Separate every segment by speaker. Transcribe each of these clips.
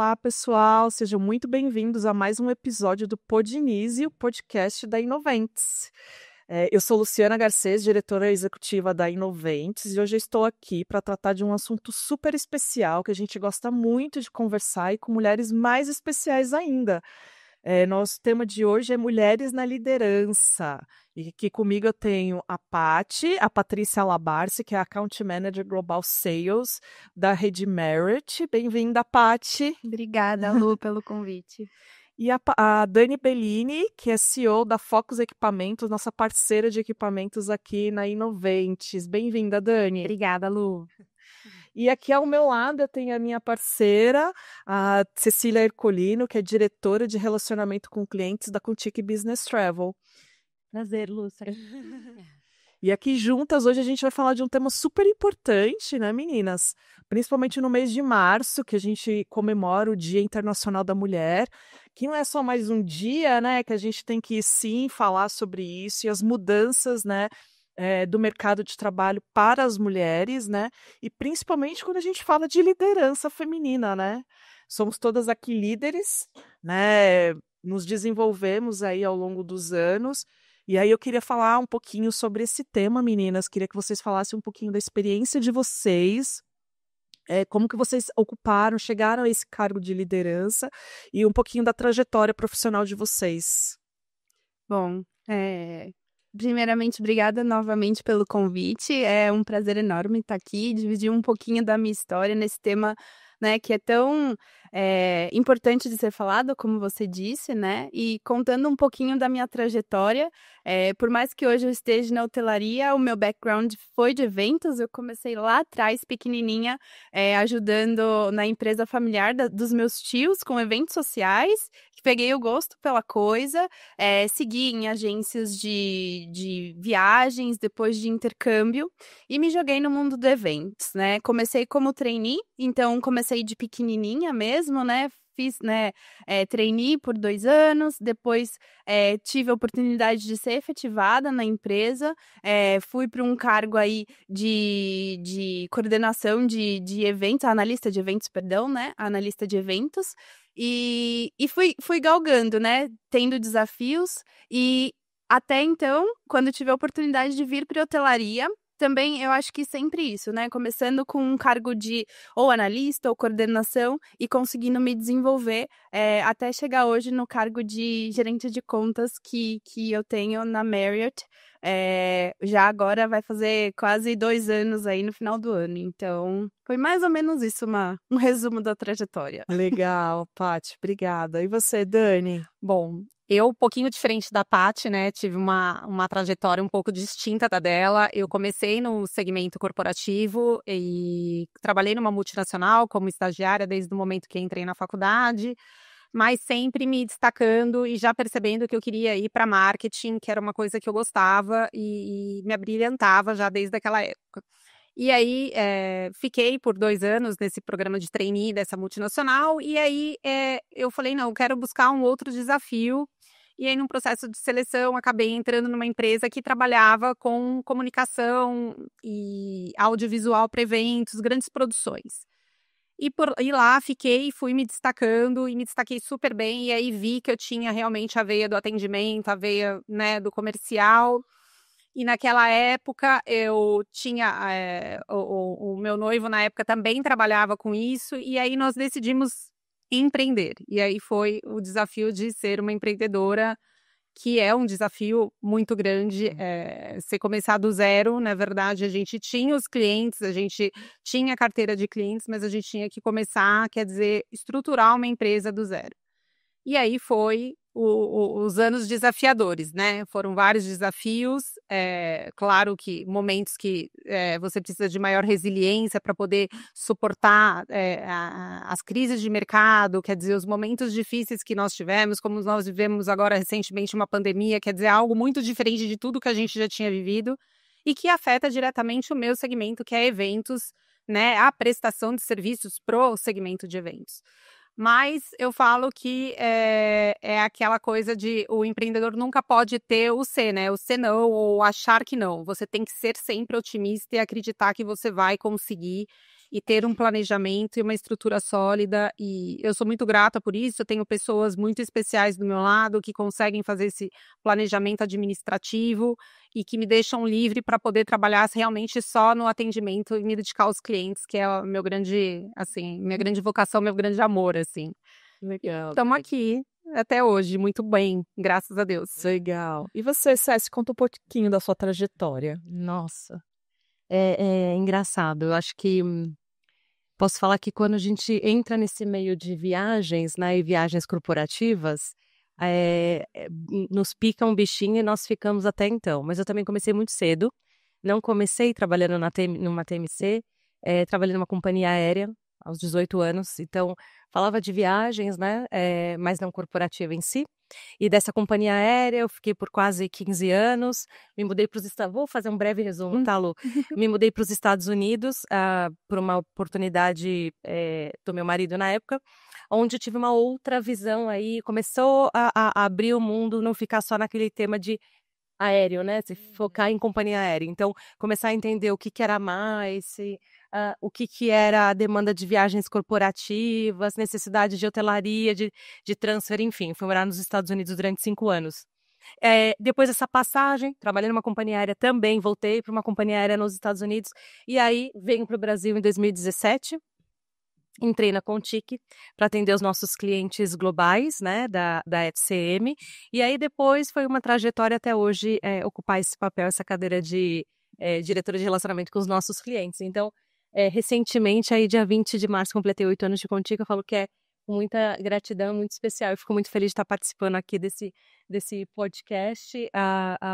Speaker 1: Olá, pessoal, sejam muito bem-vindos a mais um episódio do Podinize, o podcast da Inoventes. Eu sou Luciana Garcês, diretora executiva da Inoventes, e hoje eu estou aqui para tratar de um assunto super especial que a gente gosta muito de conversar e com mulheres mais especiais ainda. Nosso tema de hoje é Mulheres na Liderança. E aqui comigo eu tenho a Patrícia Labarce, que é a Account Manager Global Sales da Rede Merit. Bem-vinda, Pati.
Speaker 2: Obrigada, Lu, pelo convite.
Speaker 1: E a Dani Bellini, que é CEO da Focus Equipamentos, nossa parceira de equipamentos aqui na Inoventes. Bem-vinda, Dani.
Speaker 2: Obrigada, Lu.
Speaker 1: E aqui ao meu lado eu tenho a minha parceira, a Cecília Ercolino, que é diretora de relacionamento com clientes da Contique Business Travel.
Speaker 2: Prazer, Lúcia.
Speaker 1: E aqui juntas, hoje a gente vai falar de um tema super importante, né, meninas? Principalmente no mês de março, que a gente comemora o Dia Internacional da Mulher, que não é só mais um dia, né, que a gente tem que sim falar sobre isso e as mudanças, né, do mercado de trabalho para as mulheres, né? E principalmente quando a gente fala de liderança feminina, né? Somos todas aqui líderes, né? Nos desenvolvemos aí ao longo dos anos. E aí eu queria falar um pouquinho sobre esse tema, meninas. Queria que vocês falassem um pouquinho da experiência de vocês, como que vocês ocuparam, chegaram a esse cargo de liderança e um pouquinho da trajetória profissional de vocês.
Speaker 2: Bom, primeiramente, obrigada novamente pelo convite. É um prazer enorme estar aqui, dividir um pouquinho da minha história nesse tema, né, que é tão importante de ser falado, como você disse, né? E contando um pouquinho da minha trajetória, por mais que hoje eu esteja na hotelaria, o meu background foi de eventos. Eu comecei lá atrás, pequenininha, ajudando na empresa familiar dos meus tios com eventos sociais. Peguei o gosto pela coisa, segui em agências de viagens, depois de intercâmbio, e me joguei no mundo de eventos, né? Comecei como trainee, então comecei de pequenininha mesmo, né? Fiz, né, trainee por 2 anos, depois tive a oportunidade de ser efetivada na empresa, fui para um cargo aí de coordenação de eventos, analista de eventos, perdão, né? Analista de eventos. E fui galgando, né? Tendo desafios. E até então, quando tive a oportunidade de vir para a hotelaria, também eu acho que sempre isso, né? Começando com um cargo de ou analista ou coordenação e conseguindo me desenvolver até chegar hoje no cargo de gerente de contas que eu tenho na Marriott. Já agora vai fazer quase 2 anos aí no final do ano. Então, foi mais ou menos isso, um resumo da trajetória.
Speaker 1: Legal, Paty, obrigada. E você, Dani?
Speaker 3: Bom, eu, um pouquinho diferente da Paty, né, tive uma trajetória um pouco distinta da dela. Eu comecei no segmento corporativo e trabalhei numa multinacional como estagiária desde o momento que entrei na faculdade, mas sempre me destacando e já percebendo que eu queria ir para marketing, que era uma coisa que eu gostava e me abrilhantava já desde aquela época. E aí, fiquei por 2 anos nesse programa de trainee dessa multinacional, e aí, eu falei: "Não, eu quero buscar um outro desafio". E aí, num processo de seleção, acabei entrando numa empresa que trabalhava com comunicação e audiovisual para eventos, grandes produções. E lá fiquei, fui me destacando e me destaquei super bem, e aí vi que eu tinha realmente a veia do atendimento, a veia, né, do comercial. E naquela época eu tinha, o meu noivo na época também trabalhava com isso, e aí nós decidimos empreender. E aí foi o desafio de ser uma empreendedora, que é um desafio muito grande, você começar do zero. Na verdade, a gente tinha os clientes, a gente tinha carteira de clientes, mas a gente tinha que começar, quer dizer, estruturar uma empresa do zero. E aí foi os anos desafiadores, né? Foram vários desafios, claro que momentos que você precisa de maior resiliência para poder suportar as crises de mercado, quer dizer, os momentos difíceis que nós tivemos, como nós vivemos agora recentemente uma pandemia, quer dizer, algo muito diferente de tudo que a gente já tinha vivido e que afeta diretamente o meu segmento, que é eventos, né? A prestação de serviços pro segmento de eventos. Mas eu falo que é aquela coisa de o empreendedor nunca pode ter o ser, né? O ser não, ou achar que não. Você tem que ser sempre otimista e acreditar que você vai conseguir. e ter um planejamento e uma estrutura sólida. E eu sou muito grata por isso. Eu tenho pessoas muito especiais do meu lado que conseguem fazer esse planejamento administrativo e que me deixam livre para poder trabalhar realmente só no atendimento e me dedicar aos clientes, que é o meu grande, assim, minha grande vocação, meu grande amor, assim.
Speaker 1: Legal.
Speaker 3: Estamos aqui até hoje, muito bem, graças a Deus.
Speaker 1: Legal. E você, Cési, conta um pouquinho da sua trajetória.
Speaker 4: Nossa, é engraçado. Eu acho que posso falar que quando a gente entra nesse meio de viagens, né, e viagens corporativas, nos pica um bichinho e nós ficamos até então. Mas eu também comecei muito cedo. Não comecei trabalhando numa TMC, trabalhei numa companhia aérea aos 18 anos. Então, falava de viagens, né, mas não corporativa em si. E dessa companhia aérea eu fiquei por quase 15 anos, me mudei para os Estados... Vou fazer um breve resumo, tá, Lu? Me mudei para os Estados Unidos por uma oportunidade do meu marido na época, onde eu tive uma outra visão aí, começou a abrir o mundo, não ficar só naquele tema de aéreo, né? Se focar em companhia aérea. Então, começar a entender o que era mais, o que era a demanda de viagens corporativas, necessidade de hotelaria, de transfer, enfim. Fui morar nos Estados Unidos durante 5 anos. Depois dessa passagem, trabalhei numa companhia aérea também, voltei para uma companhia aérea nos Estados Unidos, e aí venho para o Brasil em 2017. Entrei na Contic para atender os nossos clientes globais, né, da FCM, e aí depois foi uma trajetória até hoje ocupar esse papel, essa cadeira de diretora de relacionamento com os nossos clientes. Então, recentemente, aí dia 20 de março, completei 8 anos de Contic. Eu falo que é com muita gratidão, muito especial. Eu fico muito feliz de estar participando aqui desse podcast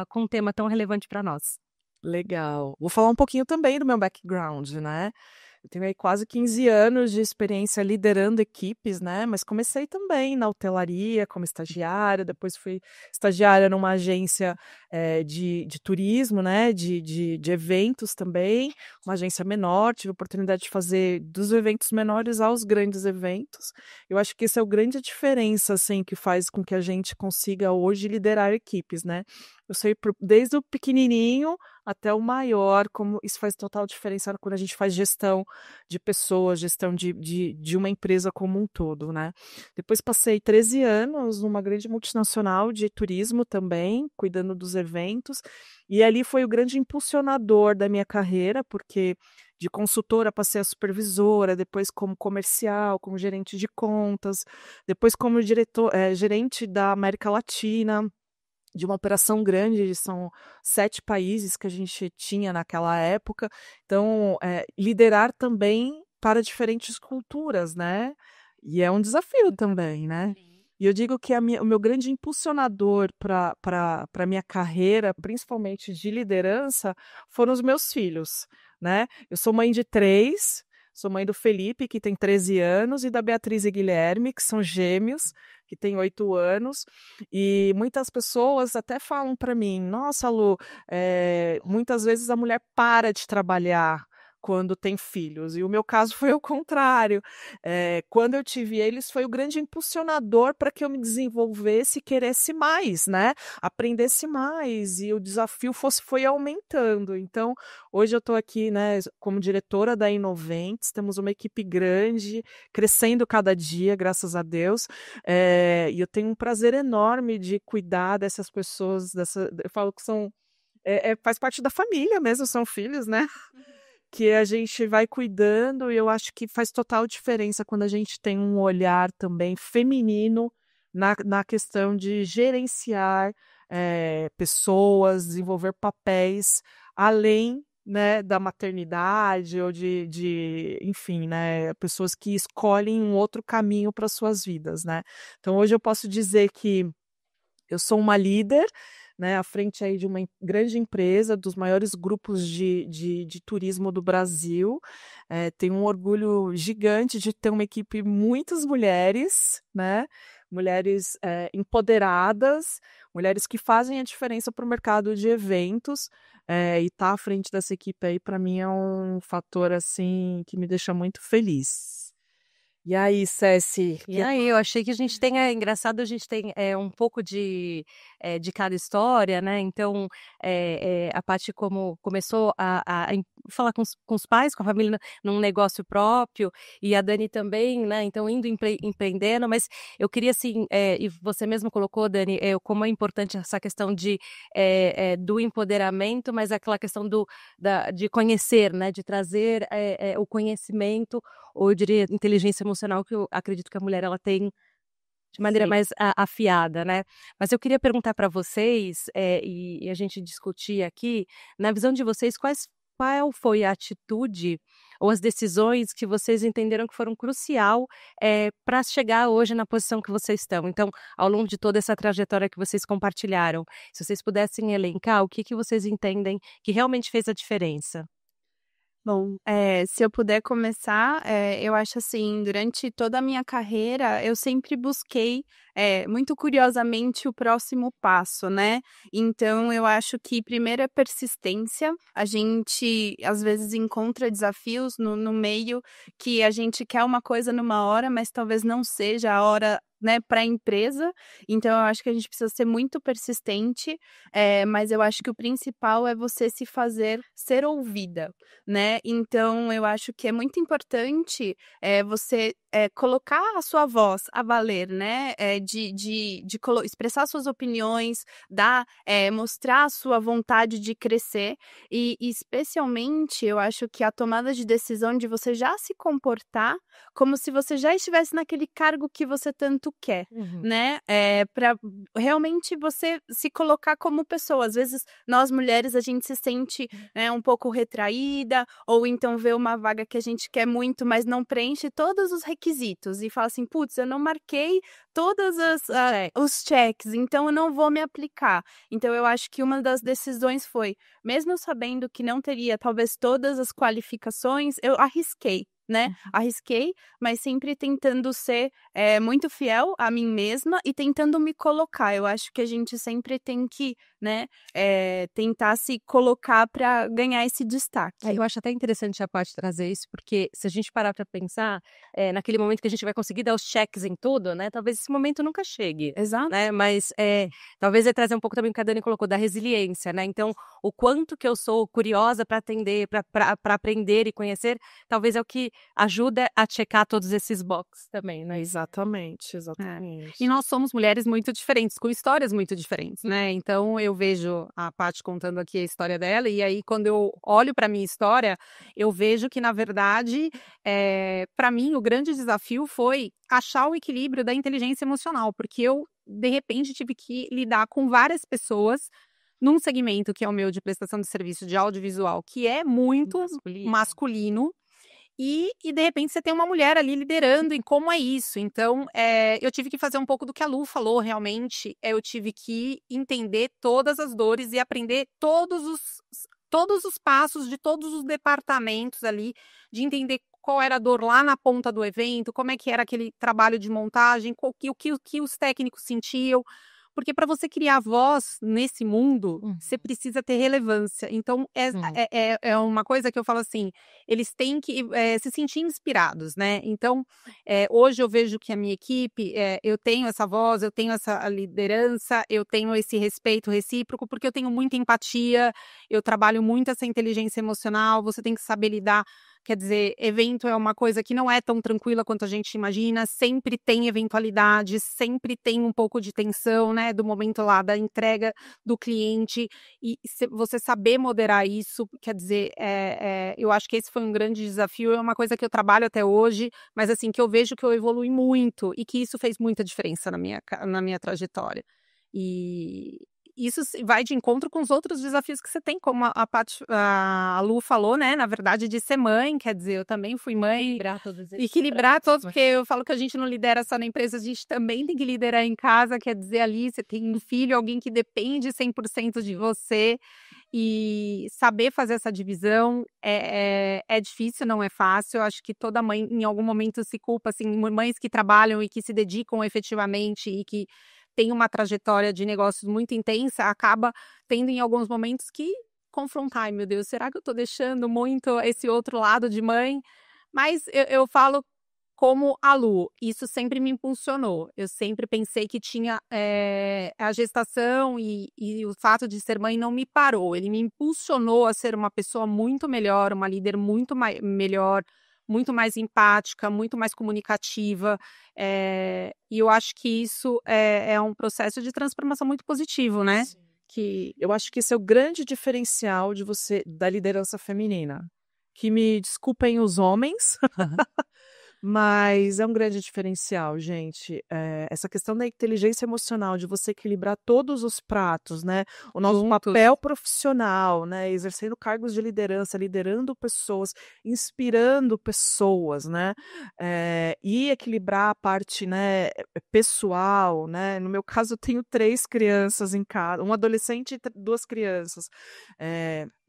Speaker 4: com um tema tão relevante para nós.
Speaker 1: Legal. Vou falar um pouquinho também do meu background, né? Eu tenho aí quase 15 anos de experiência liderando equipes, né? Mas comecei também na hotelaria como estagiária, depois fui estagiária numa agência de turismo, né? De eventos também, uma agência menor, tive a oportunidade de fazer dos eventos menores aos grandes eventos. Eu acho que essa é a grande diferença, assim, que faz com que a gente consiga hoje liderar equipes, né? Eu sei desde o pequenininho até o maior, como isso faz total diferença quando a gente faz gestão de pessoas, gestão de uma empresa como um todo, né? Depois passei 13 anos numa grande multinacional de turismo também, cuidando dos eventos, e ali foi o grande impulsionador da minha carreira, porque de consultora passei a supervisora, depois como comercial, como gerente de contas, depois como gerente da América Latina, de uma operação grande, são 7 países que a gente tinha naquela época. Então, liderar também para diferentes culturas, né? E é um desafio também, né? E eu digo que o meu grande impulsionador para a minha carreira, principalmente de liderança, foram os meus filhos, né? Eu sou mãe de 3, sou mãe do Felipe, que tem 13 anos, e da Beatriz e Guilherme, que são gêmeos, que têm 8 anos. E muitas pessoas até falam para mim, nossa, Lu, muitas vezes a mulher para de trabalhar quando tem filhos, e o meu caso foi o contrário. Quando eu tive eles, foi o grande impulsionador para que eu me desenvolvesse e queresse mais, né? Aprendesse mais, e o desafio foi aumentando. Então, hoje eu estou aqui, né, como diretora da Inoventes, temos uma equipe grande, crescendo cada dia, graças a Deus, e eu tenho um prazer enorme de cuidar dessas pessoas, eu falo que faz parte da família mesmo, são filhos, né? Que a gente vai cuidando, e eu acho que faz total diferença quando a gente tem um olhar também feminino na questão de gerenciar pessoas, desenvolver papéis além, né, da maternidade ou enfim, né, pessoas que escolhem um outro caminho para suas vidas, né? Então hoje eu posso dizer que eu sou uma líder, né, à frente aí de uma grande empresa, dos maiores grupos de turismo do Brasil. Tenho um orgulho gigante de ter uma equipe, muitas mulheres, né? Mulheres empoderadas, mulheres que fazem a diferença para o mercado de eventos, e estar à frente dessa equipe aí, para mim, é um fator assim que me deixa muito feliz. E aí, Ceci?
Speaker 4: E aí, eu achei que a gente tem, engraçado, a gente tem um pouco de cada história, né? Então, a Paty como começou a falar com os pais, com a família, num negócio próprio, e a Dani também, né? Então, indo empreendendo, mas eu queria, assim, e você mesmo colocou, Dani, como é importante essa questão do empoderamento, mas aquela questão de conhecer, né? De trazer o conhecimento, ou eu diria inteligência emocional, que eu acredito que a mulher ela tem de maneira
Speaker 1: Sim.
Speaker 4: mais afiada, né? Mas eu queria perguntar para vocês, e a gente discutir aqui, na visão de vocês, qual foi a atitude ou as decisões que vocês entenderam que foram crucial para chegar hoje na posição que vocês estão? Então, ao longo de toda essa trajetória que vocês compartilharam, se vocês pudessem elencar, o que vocês entendem que realmente fez a diferença?
Speaker 2: Bom, se eu puder começar, eu acho assim, durante toda a minha carreira, eu sempre busquei, muito curiosamente, o próximo passo, né? Então, eu acho que primeiro é persistência. A gente, às vezes, encontra desafios no meio que a gente quer uma coisa numa hora, mas talvez não seja a hora, né, para a empresa. Então, eu acho que a gente precisa ser muito persistente, mas eu acho que o principal é você se fazer ser ouvida, né? Então, eu acho que é muito importante você colocar a sua voz a valer, né? Expressar suas opiniões, mostrar a sua vontade de crescer e, especialmente, eu acho que a tomada de decisão de você já se comportar como se você já estivesse naquele cargo que você tanto quer, né? Para realmente você se colocar como pessoa. Às vezes, nós mulheres, a gente se sente um pouco retraída, ou então vê uma vaga que a gente quer muito, mas não preenche todos os requisitos e fala assim, putz, eu não marquei todos os checks, então eu não vou me aplicar. Então eu acho que uma das decisões foi, mesmo sabendo que não teria talvez todas as qualificações, eu arrisquei, né? Arrisquei, mas sempre tentando ser muito fiel a mim mesma e tentando me colocar. Eu acho que a gente sempre tem que, né, tentar se colocar para ganhar esse destaque.
Speaker 4: Eu acho até interessante a Paty trazer isso, porque se a gente parar para pensar, naquele momento que a gente vai conseguir dar os checks em tudo, né? Talvez esse momento nunca chegue.
Speaker 2: Exato.
Speaker 4: Né? Mas talvez trazer um pouco também o que a Dani colocou, da resiliência, né? Então, o quanto que eu sou curiosa para atender, para aprender e conhecer, talvez é o que ajuda a checar todos esses boxes também, né?
Speaker 1: Exatamente, exatamente.
Speaker 3: E nós somos mulheres muito diferentes, com histórias muito diferentes, né? Então eu vejo a Paty contando aqui a história dela, e aí quando eu olho para minha história, eu vejo que, na verdade, para mim, o grande desafio foi achar o equilíbrio da inteligência emocional, porque eu, de repente, tive que lidar com várias pessoas num segmento que é o meu de prestação de serviço de audiovisual, que é muito masculino. E de repente você tem uma mulher ali liderando, e como é isso? Então, eu tive que fazer um pouco do que a Lu falou, realmente. Eu tive que entender todas as dores e aprender todos os passos de todos os departamentos ali, de entender qual era a dor lá na ponta do evento, como é que era aquele trabalho de montagem, o que os técnicos sentiam. Porque para você criar voz nesse mundo, você precisa ter relevância. Então, é uma coisa que eu falo assim, eles têm que se sentir inspirados, né? Então, hoje eu vejo que a minha equipe, eu tenho essa voz, eu tenho essa liderança, eu tenho esse respeito recíproco, porque eu tenho muita empatia, eu trabalho muito essa inteligência emocional, você tem que saber lidar. Quer dizer, evento é uma coisa que não é tão tranquila quanto a gente imagina, sempre tem eventualidades, sempre tem um pouco de tensão, né, do momento lá da entrega do cliente, e você saber moderar isso, quer dizer, eu acho que esse foi um grande desafio, é uma coisa que eu trabalho até hoje, mas assim, que eu vejo que eu evolui muito, e que isso fez muita diferença na minha trajetória. E isso vai de encontro com os outros desafios que você tem, como a Lu falou, né? Na verdade, de ser mãe, quer dizer, eu também fui mãe. Equilibrar todos, porque eu falo que a gente não lidera só na empresa, a gente também tem que liderar em casa, quer dizer, ali você tem um filho, alguém que depende 100% de você, e saber fazer essa divisão é difícil, não é fácil. Eu acho que toda mãe, em algum momento, se culpa, assim, mães que trabalham e que se dedicam efetivamente e que tem uma trajetória de negócios muito intensa, acaba tendo em alguns momentos que confrontar, ai meu Deus, será que eu tô deixando muito esse outro lado de mãe? Mas eu falo como a Lu, isso sempre me impulsionou. Eu sempre pensei que tinha a gestação e o fato de ser mãe não me parou. Ele me impulsionou a ser uma pessoa muito melhor, uma líder muito melhor, muito mais empática, muito mais comunicativa. E eu acho que isso é um processo de transformação muito positivo, né?
Speaker 1: Que eu acho que esse é o grande diferencial da liderança feminina. Que me desculpem os homens, mas é um grande diferencial, gente. Essa questão da inteligência emocional, de você equilibrar todos os pratos, né? O nosso papel profissional, né? Exercendo cargos de liderança, liderando pessoas, inspirando pessoas, né? E equilibrar a parte, né, pessoal, né? No meu caso, eu tenho 3 crianças em casa, um adolescente e 2 crianças.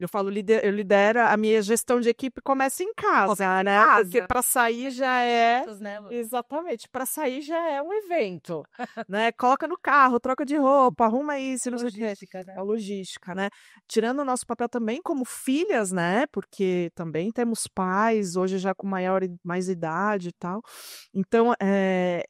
Speaker 1: Eu falo, eu lidero, a minha gestão de equipe começa em casa, né? Porque para sair já exatamente, para sair já é um evento, né? Coloca no carro, troca de roupa, arruma isso, não sei o quê.
Speaker 4: Né?
Speaker 1: É logística, né? Tirando o nosso papel também como filhas, né? Porque também temos pais, hoje já com mais idade e tal. Então,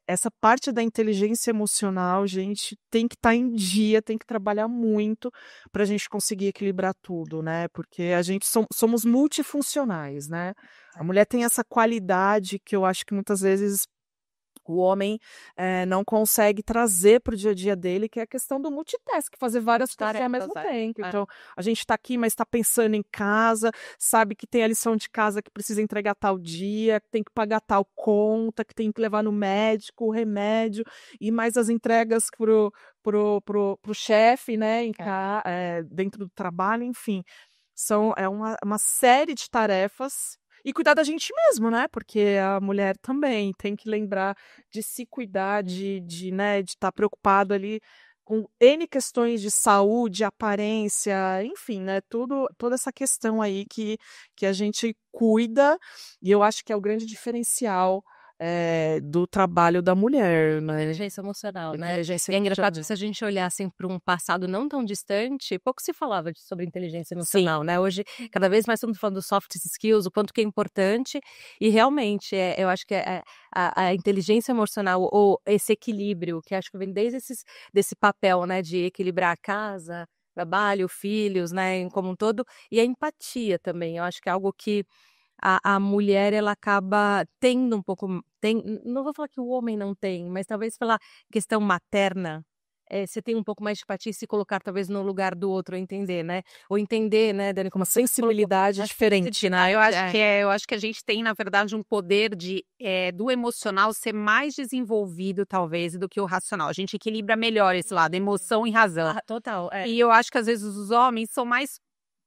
Speaker 1: essa parte da inteligência emocional, gente, tem que estar em dia, tem que trabalhar muito para a gente conseguir equilibrar tudo, né? Porque a gente somos multifuncionais, né? A mulher tem essa qualidade que eu acho que muitas vezes o homem não consegue trazer para o dia a dia dele, que é a questão do multitask, fazer várias tarefas ao mesmo tempo. Então, a gente está aqui, mas está pensando em casa, sabe que tem a lição de casa que precisa entregar tal dia, que tem que pagar tal conta, que tem que levar no médico, o remédio, e mais as entregas pro chefe, né, dentro do trabalho, enfim. É uma série de tarefas. E cuidar da gente mesmo, né? Porque a mulher também tem que lembrar de se cuidar, né, de estar preocupado ali com N questões de saúde, aparência, enfim, né? Toda essa questão aí que a gente cuida, e eu acho que é o grande diferencial do trabalho da mulher, né?
Speaker 4: Inteligência emocional, né?
Speaker 1: Inteligência
Speaker 4: E é engraçado,
Speaker 1: emocional.
Speaker 4: se a gente olhar assim para um passado não tão distante, pouco se falava sobre inteligência emocional, né? Hoje, cada vez mais estamos falando dos soft skills, o quanto que é importante, e realmente, eu acho que a inteligência emocional, ou esse equilíbrio, que acho que vem desde desse papel, né, de equilibrar a casa, trabalho, filhos, né, como um todo, e a empatia também, eu acho que é algo que a mulher, ela acaba tendo um pouco, não vou falar que o homem não tem, mas talvez pela questão materna, você tem um pouco mais de empatia e se colocar talvez no lugar do outro, entender, né? Ou entender, né, Dani, como
Speaker 1: Uma sensibilidade diferente, né?
Speaker 3: Eu acho que a gente tem, na verdade, um poder do emocional ser mais desenvolvido, talvez, do que o racional. A gente equilibra melhor esse lado, emoção e razão.
Speaker 4: Total.
Speaker 3: E eu acho que, às vezes, os homens são mais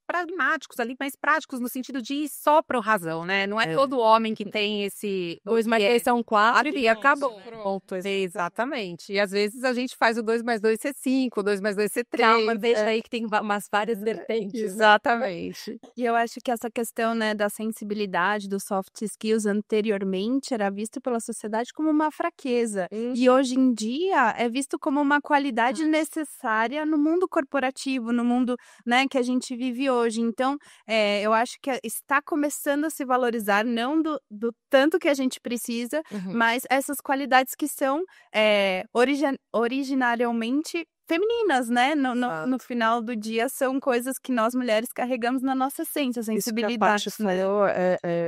Speaker 3: pragmáticos ali, mais práticos no sentido de ir só para razão, né? Não é todo homem que tem esse
Speaker 4: 2 mais 2 são 4
Speaker 3: e acabou.
Speaker 1: Pronto,
Speaker 3: Exatamente. E às vezes a gente faz o 2 mais 2 ser 5, o 2 mais 2 ser 3.
Speaker 4: Calma, deixa aí que tem umas várias vertentes.
Speaker 3: Exatamente.
Speaker 2: E eu acho que essa questão, né, da sensibilidade, dos soft skills, anteriormente era visto pela sociedade como uma fraqueza. E hoje em dia é visto como uma qualidade necessária no mundo corporativo, no mundo, né, que a gente vive hoje. Então, eu acho que está começando a se valorizar, não do tanto que a gente precisa, mas essas qualidades que são originariamente femininas, né? No final do dia, são coisas que nós mulheres carregamos na nossa essência, sensibilidade.
Speaker 1: Isso que a Paty falou,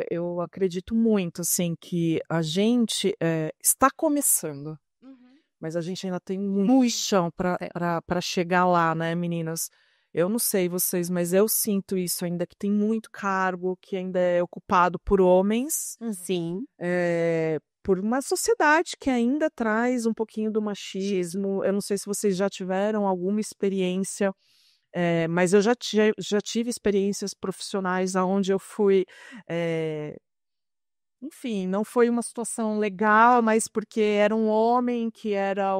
Speaker 1: eu acredito muito, assim, que a gente está começando, mas a gente ainda tem muito chão para chegar lá, né, meninas? Eu não sei vocês, mas eu sinto isso ainda, que tem muito cargo que ainda é ocupado por homens.
Speaker 3: Sim.
Speaker 1: Por uma sociedade que ainda traz um pouquinho do machismo. Eu não sei se vocês já tiveram alguma experiência, mas eu já tive experiências profissionais onde eu fui. Enfim, não foi uma situação legal, mas porque era um homem que era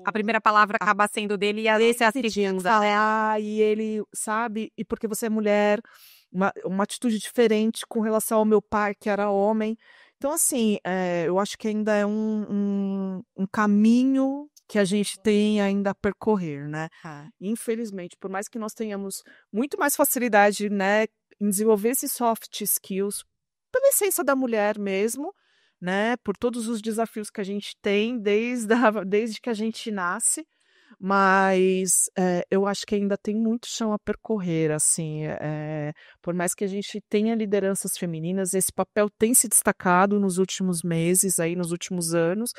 Speaker 3: a primeira palavra acaba sendo dele e esse é a segunda.
Speaker 1: E ele, sabe? E porque você é mulher, uma atitude diferente com relação ao meu pai, que era homem. Então, assim, eu acho que ainda é um caminho que a gente tem ainda a percorrer, né? Infelizmente, por mais que nós tenhamos muito mais facilidade, né, em desenvolver esses soft skills, pela essência da mulher mesmo, né? Por todos os desafios que a gente tem desde que a gente nasce. Mas eu acho que ainda tem muito chão a percorrer, assim, por mais que a gente tenha lideranças femininas, esse papel tem se destacado nos últimos meses, aí, nos últimos anos,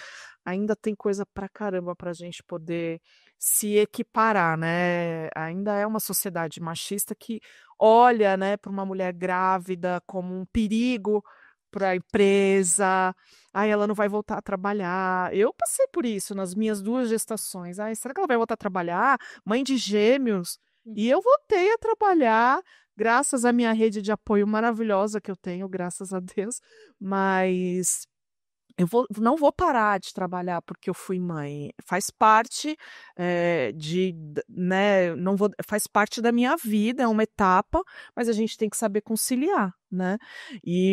Speaker 1: ainda tem coisa pra caramba pra gente poder se equiparar, né? Ainda é uma sociedade machista que olha, né, para uma mulher grávida como um perigo para a empresa. Ai, ela não vai voltar a trabalhar. Eu passei por isso nas minhas 2 gestações. Ai, será que ela vai voltar a trabalhar? Mãe de gêmeos. E eu voltei a trabalhar, graças à minha rede de apoio maravilhosa que eu tenho, graças a Deus. Mas não vou parar de trabalhar porque eu fui mãe. Faz parte, né, não vou, faz parte da minha vida, é uma etapa, mas a gente tem que saber conciliar, né?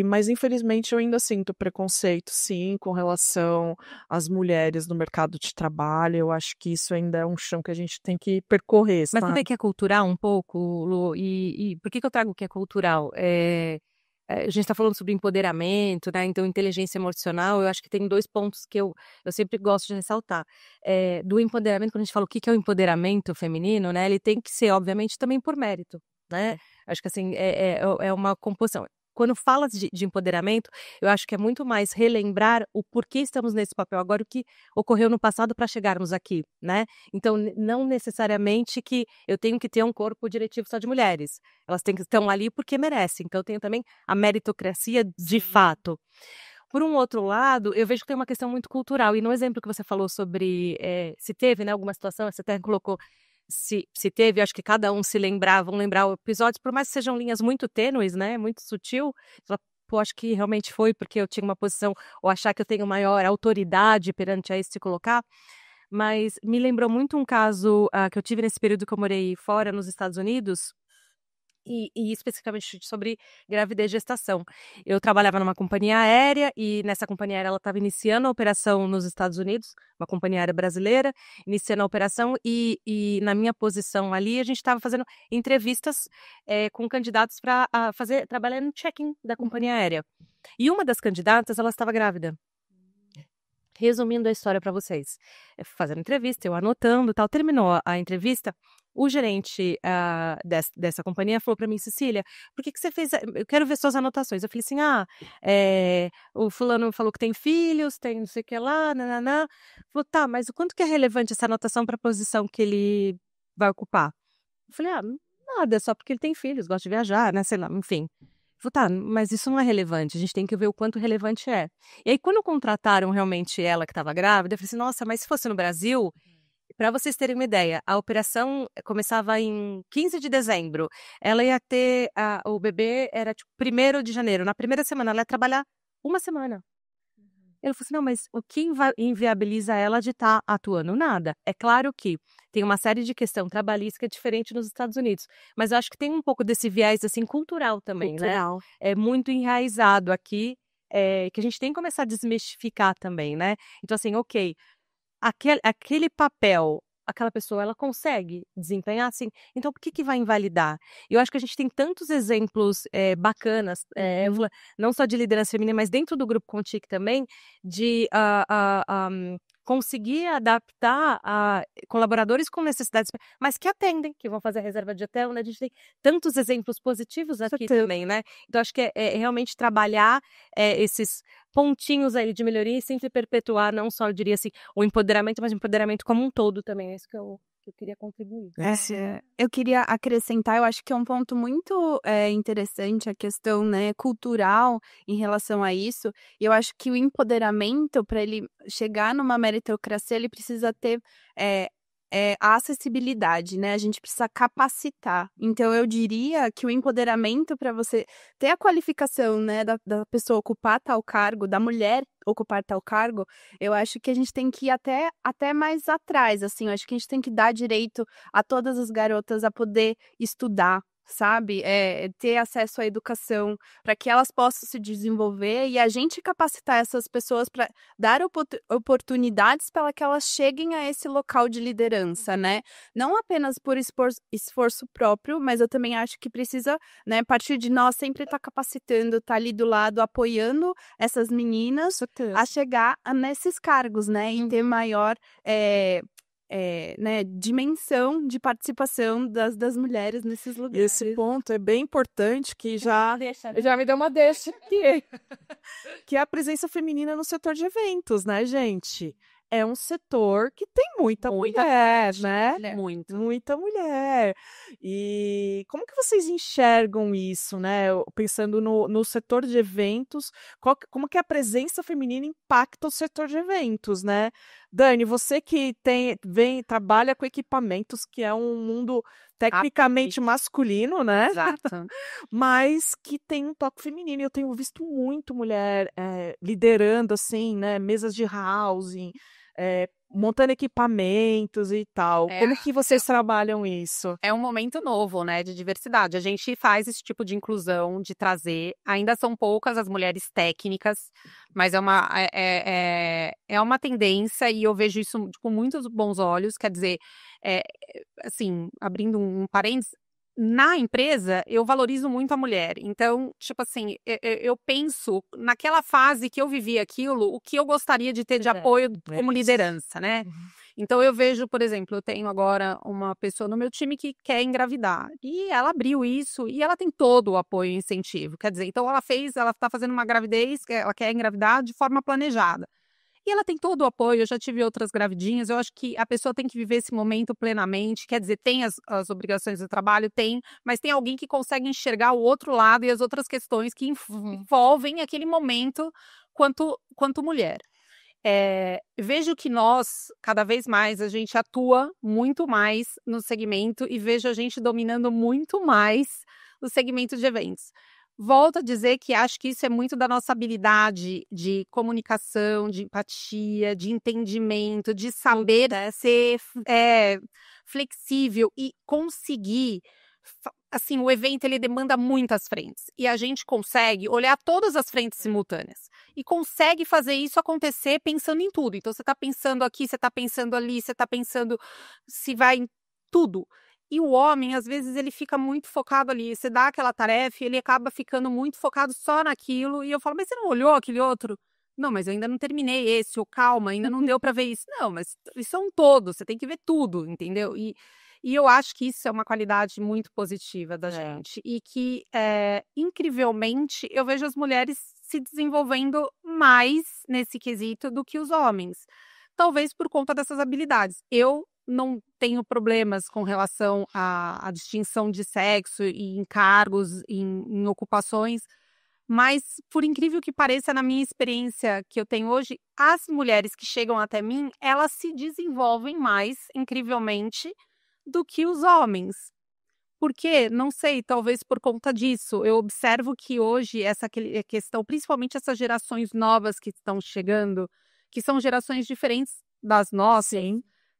Speaker 1: Mas infelizmente eu ainda sinto preconceito, sim, com relação às mulheres no mercado de trabalho. Eu acho que isso ainda é um chão que a gente tem que percorrer,
Speaker 4: Mas
Speaker 1: sabe?
Speaker 4: também que é cultural um pouco, Lu, e por que eu trago que é cultural? A gente está falando sobre empoderamento, né? Então, inteligência emocional, eu acho que tem 2 pontos que eu sempre gosto de ressaltar. Do empoderamento, quando a gente fala o que é o empoderamento feminino, né? Ele tem que ser, obviamente, também por mérito, né? Acho que, assim, é uma composição. Quando fala de empoderamento, eu acho que é muito mais relembrar o porquê estamos nesse papel agora, o que ocorreu no passado para chegarmos aqui, né? Então, não necessariamente que eu tenho que ter um corpo diretivo só de mulheres. Elas estão ali porque merecem. Então, eu tenho também a meritocracia de fato. Por um outro lado, eu vejo que tem uma questão muito cultural. E no exemplo que você falou sobre se teve, né, alguma situação, você até colocou se teve, acho que cada um vão lembrar o episódio, por mais que sejam linhas muito tênues, né, muito sutil, fala, pô, acho que realmente foi porque eu tinha uma posição, ou achar que eu tenho maior autoridade perante a isso se colocar. Mas me lembrou muito um caso que eu tive nesse período que eu morei fora, nos Estados Unidos, e especificamente sobre gravidez e gestação. Eu trabalhava numa companhia aérea e nessa companhia aérea ela estava iniciando a operação nos Estados Unidos, uma companhia aérea brasileira, iniciando a operação e na minha posição ali a gente estava fazendo entrevistas com candidatos para trabalhar no check-in da companhia aérea. E uma das candidatas, ela estava grávida. Resumindo a história para vocês, fazendo entrevista, eu anotando, tal, terminou a entrevista, o gerente dessa companhia falou para mim, Cecília, por que você fez? Eu quero ver suas anotações. Eu falei assim, o fulano falou que tem filhos, tem não sei o que lá, nananã. Falou, tá, mas o quanto que é relevante essa anotação para a posição que ele vai ocupar? Eu falei, nada, só porque ele tem filhos, gosta de viajar, né, sei lá, enfim. Falei, tá, mas isso não é relevante, a gente tem que ver o quanto relevante é. E aí, quando contrataram realmente ela que estava grávida, eu falei assim, nossa, mas se fosse no Brasil, para vocês terem uma ideia, a operação começava em 15 de dezembro, ela ia ter, o bebê era tipo 1º de janeiro, na primeira semana, ela ia trabalhar uma semana. Ele falou assim, não, mas o que inviabiliza ela de estar atuando? Nada. É claro que tem uma série de questão trabalhista que é diferente nos Estados Unidos, mas eu acho que tem um pouco desse viés, assim, cultural também, né? É muito enraizado aqui, que a gente tem que começar a desmistificar também, né? Então, assim, ok, aquele papel, aquela pessoa, ela consegue desempenhar, assim, então por que vai invalidar? Eu acho que a gente tem tantos exemplos bacanas, não só de liderança feminina, mas dentro do grupo Contique também, de conseguir adaptar colaboradores com necessidades, mas que atendem, que vão fazer a reserva de hotel, né? A gente tem tantos exemplos positivos aqui também, né? Então, acho que é realmente trabalhar esses pontinhos aí de melhoria e sempre perpetuar, não só, eu diria assim, o empoderamento, mas o empoderamento como um todo também. É isso que eu queria contribuir.
Speaker 2: Eu queria acrescentar, eu acho que é um ponto muito interessante a questão, né, cultural em relação a isso. E eu acho que o empoderamento, para ele chegar numa meritocracia, ele precisa ter a acessibilidade, né? A gente precisa capacitar. Então, eu diria que o empoderamento para você ter a qualificação, né, da pessoa ocupar tal cargo, da mulher ocupar tal cargo, eu acho que a gente tem que ir até mais atrás, assim. Eu acho que a gente tem que dar direito a todas as garotas a poder estudar, sabe? Ter acesso à educação para que elas possam se desenvolver e a gente capacitar essas pessoas para dar oportunidades para que elas cheguem a esse local de liderança, né? Não apenas por esforço próprio, mas eu também acho que precisa, né, a partir de nós sempre estar capacitando, estar ali do lado, apoiando essas meninas a chegar nesses cargos, né? E ter maior né, dimensão de participação das mulheres nesses
Speaker 1: E
Speaker 2: lugares.
Speaker 1: esse ponto é bem importante que já me deu uma deixa aqui. Que é a presença feminina no setor de eventos, né, gente? É um setor que tem muita mulher, né? Muita mulher. E como que vocês enxergam isso, né? Pensando no setor de eventos, como que a presença feminina impacta o setor de eventos, né? Dani, você que trabalha com equipamentos, que é um mundo tecnicamente masculino, né?
Speaker 3: Exato.
Speaker 1: Mas que tem um toque feminino. Eu tenho visto muito mulher liderando, assim, né? Mesas de housing, montando equipamentos e tal. Como que vocês trabalham isso?
Speaker 3: É um momento novo, né, de diversidade. A gente faz esse tipo de inclusão, de trazer. Ainda são poucas as mulheres técnicas, mas é uma tendência e eu vejo isso com muitos bons olhos. Quer dizer, assim, abrindo um parênteses, na empresa, eu valorizo muito a mulher. Então, tipo assim, eu penso naquela fase que eu vivi aquilo, o que eu gostaria de ter de apoio como liderança, né? Então, eu vejo, por exemplo, eu tenho agora uma pessoa no meu time que quer engravidar. E ela abriu isso e ela tem todo o apoio e incentivo. Quer dizer, então ela está fazendo uma gravidez, ela quer engravidar de forma planejada. E ela tem todo o apoio, eu já tive outras gravidinhas, eu acho que a pessoa tem que viver esse momento plenamente, quer dizer, tem as obrigações do trabalho, tem, mas tem alguém que consegue enxergar o outro lado e as outras questões que envolvem aquele momento quanto mulher. Vejo que nós, cada vez mais, a gente atua muito mais no segmento e vejo a gente dominando muito mais o segmento de eventos. Volto a dizer que acho que isso é muito da nossa habilidade de comunicação, de empatia, de entendimento, de saber ser flexível e conseguir. Assim, o evento ele demanda muitas frentes e a gente consegue olhar todas as frentes simultâneas e consegue fazer isso acontecer pensando em tudo. Então, você está pensando aqui, você está pensando ali, você está pensando se vai em tudo. E o homem, às vezes, ele fica muito focado ali. Você dá aquela tarefa e ele acaba ficando muito focado só naquilo. E eu falo, mas você não olhou aquele outro? Não, mas eu ainda não terminei esse. Ou calma, ainda não deu para ver isso. Não, mas isso é um todo. Você tem que ver tudo, entendeu? E eu acho que isso é uma qualidade muito positiva da gente. E que, incrivelmente, eu vejo as mulheres se desenvolvendo mais nesse quesito do que os homens. Talvez por conta dessas habilidades. Eu não tenho problemas com relação à distinção de sexo e em cargos, em ocupações, mas, por incrível que pareça, na minha experiência que eu tenho hoje, as mulheres que chegam até mim, elas se desenvolvem mais, incrivelmente, do que os homens. Por quê? Não sei, talvez por conta disso. Eu observo que hoje essa questão, principalmente essas gerações novas que estão chegando, que são gerações diferentes das nossas,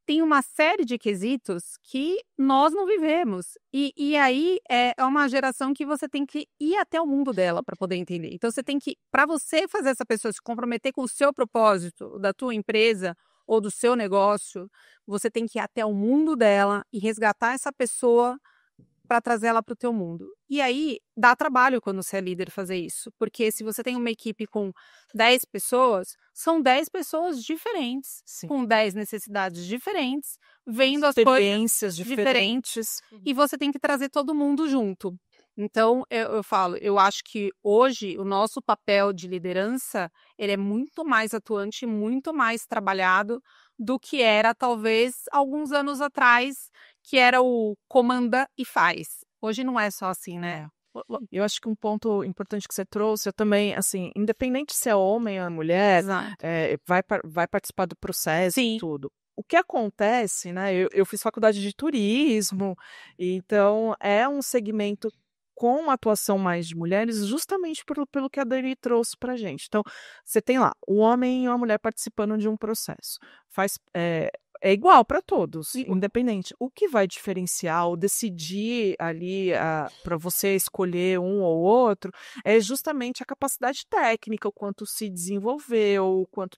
Speaker 3: tem uma série de quesitos que nós não vivemos. E aí é uma geração que você tem que ir até o mundo dela para poder entender. Então você tem que, para você fazer essa pessoa se comprometer com o seu propósito, da tua empresa ou do seu negócio, você tem que ir até o mundo dela e resgatar essa pessoa para trazer ela para o teu mundo. E aí, dá trabalho quando você é líder fazer isso, porque se você tem uma equipe com 10 pessoas, são 10 pessoas diferentes, com 10 necessidades diferentes, vendo as coisas diferentes, e você tem que trazer todo mundo junto. Então, eu falo, eu acho que hoje o nosso papel de liderança, ele é muito mais atuante, muito mais trabalhado do que era, talvez, alguns anos atrás, que era o comanda e faz. Hoje não é só assim, né?
Speaker 1: Eu acho que um ponto importante que você trouxe, eu também, assim, independente se é homem ou mulher, vai participar do processo e tudo. O que acontece, né? Eu fiz faculdade de turismo, então é um segmento com atuação mais de mulheres, justamente pelo que a Dani trouxe pra gente. Então, você tem lá o homem e a mulher participando de um processo. é igual para todos, independente. O que vai diferenciar ou decidir ali para você escolher um ou outro é justamente a capacidade técnica, o quanto se desenvolveu, o quanto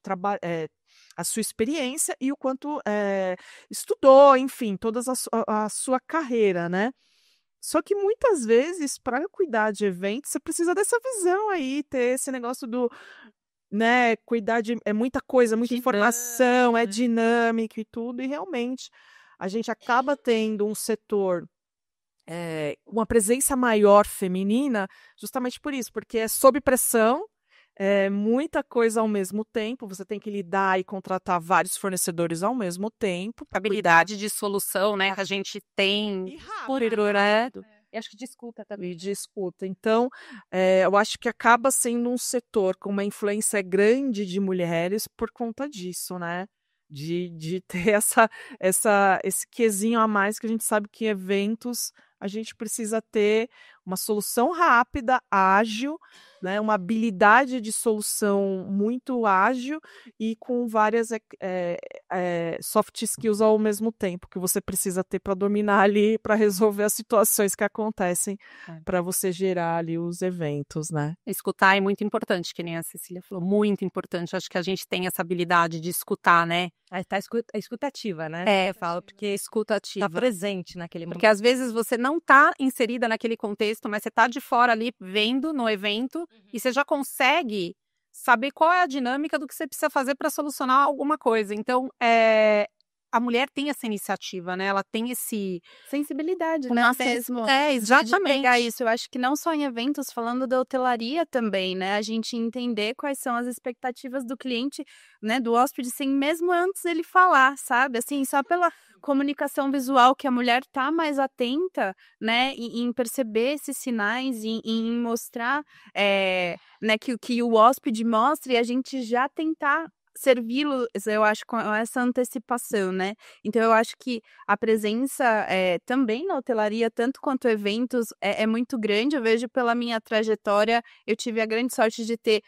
Speaker 1: a sua experiência e o quanto estudou, enfim, toda a sua carreira, né? Só que muitas vezes, para cuidar de eventos, você precisa dessa visão aí, ter esse negócio do, né, cuidar de é muita coisa, muita informação, é dinâmico e tudo, e realmente a gente acaba tendo um setor, uma presença maior feminina, justamente por isso, porque é sob pressão, é muita coisa ao mesmo tempo, você tem que lidar e contratar vários fornecedores ao mesmo tempo.
Speaker 3: Habilidade de solução, né, que a gente tem.
Speaker 1: E rápido, né?
Speaker 4: E acho que de escuta também.
Speaker 1: E de escuta. Então, eu acho que acaba sendo um setor com uma influência grande de mulheres por conta disso, né? De ter esse quesinho a mais que a gente sabe que eventos a gente precisa ter uma solução rápida, ágil, né? Uma habilidade de solução muito ágil e com várias soft skills ao mesmo tempo que você precisa ter para dominar ali, para resolver as situações que acontecem, para você gerar ali os eventos, né?
Speaker 3: Escutar é muito importante, que nem a Cecília falou, muito importante. Acho que a gente tem essa habilidade de escutar, né?
Speaker 4: Tá escutativa, né?
Speaker 3: Eu falo, porque é escutativa.
Speaker 4: Tá presente naquele momento.
Speaker 3: Porque às vezes você não tá inserida naquele contexto, mas você tá de fora ali, vendo no evento, e você já consegue saber qual é a dinâmica do que você precisa fazer para solucionar alguma coisa. Então, a mulher tem essa iniciativa, né? Ela tem esse...
Speaker 2: sensibilidade, né? Mesmo.
Speaker 3: Exatamente.
Speaker 2: De pegar isso. Eu acho que não só em eventos, falando da hotelaria também, né? A gente entender quais são as expectativas do cliente, né? Do hóspede, sem mesmo antes ele falar, sabe? Assim, só pela comunicação visual que a mulher tá mais atenta, né? Em perceber esses sinais, em mostrar, né? Que o hóspede mostra e a gente já tentar servi-lo, eu acho, com essa antecipação, né? Então, eu acho que a presença também na hotelaria, tanto quanto eventos, é muito grande. Eu vejo pela minha trajetória, eu tive a grande sorte de ter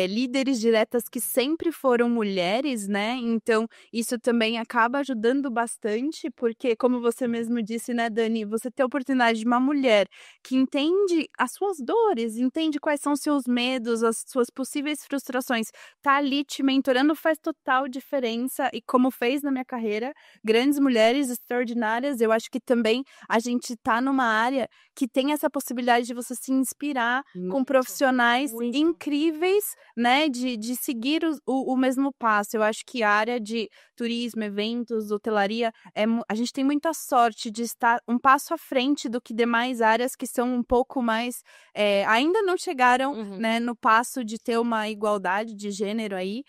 Speaker 2: líderes diretas que sempre foram mulheres, né? Então, isso também acaba ajudando bastante, porque, como você mesmo disse, né, Dani, você ter a oportunidade de uma mulher que entende as suas dores, entende quais são os seus medos, as suas possíveis frustrações, tá ali te mentorando, faz total diferença, e como fez na minha carreira, grandes mulheres extraordinárias. Eu acho que também a gente tá numa área que tem essa possibilidade de você se inspirar com profissionais incríveis, né, de seguir o mesmo passo. Eu acho que a área de turismo, eventos, hotelaria, a gente tem muita sorte de estar um passo à frente do que demais áreas que são um pouco mais, ainda não chegaram, né, no passo de ter uma igualdade de gênero aí,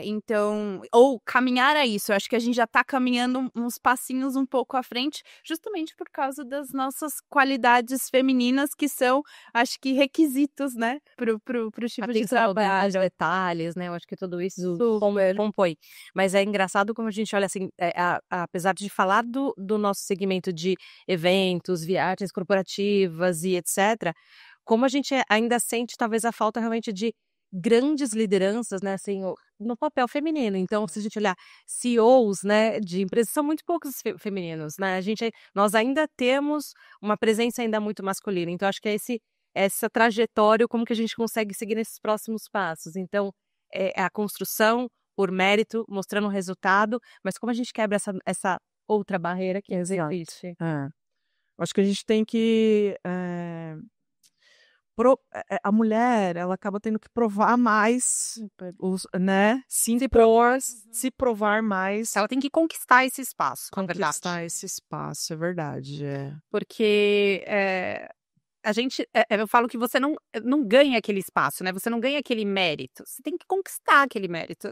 Speaker 2: então, ou caminhar a isso. Eu acho que a gente já tá caminhando uns passinhos um pouco à frente, justamente por causa das nossas qualidades femininas, que são, acho que, requisitos, né, pro tipo de trabalho.
Speaker 4: Detalhes, né? Eu acho que tudo isso compõe. Mas é engraçado como a gente olha assim, apesar de falar do nosso segmento de eventos, viagens corporativas e etc., como a gente ainda sente talvez a falta realmente de grandes lideranças, né, assim, no papel feminino. Então, se a gente olhar CEOs, né, de empresas, são muito poucos femininos, né? Nós ainda temos uma presença ainda muito masculina. Então, acho que é essa trajetória, como que a gente consegue seguir nesses próximos passos. Então, é a construção por mérito, mostrando o resultado, mas como a gente quebra essa outra barreira que existe.
Speaker 1: Acho que a gente tem que a mulher, ela acaba tendo que provar mais, né? Se provar mais.
Speaker 3: Ela tem que conquistar esse espaço, na verdade.
Speaker 1: Conquistar esse espaço, é verdade.
Speaker 3: Porque a gente, eu falo que você não ganha aquele espaço, né? Você não ganha aquele mérito. Você tem que conquistar aquele mérito.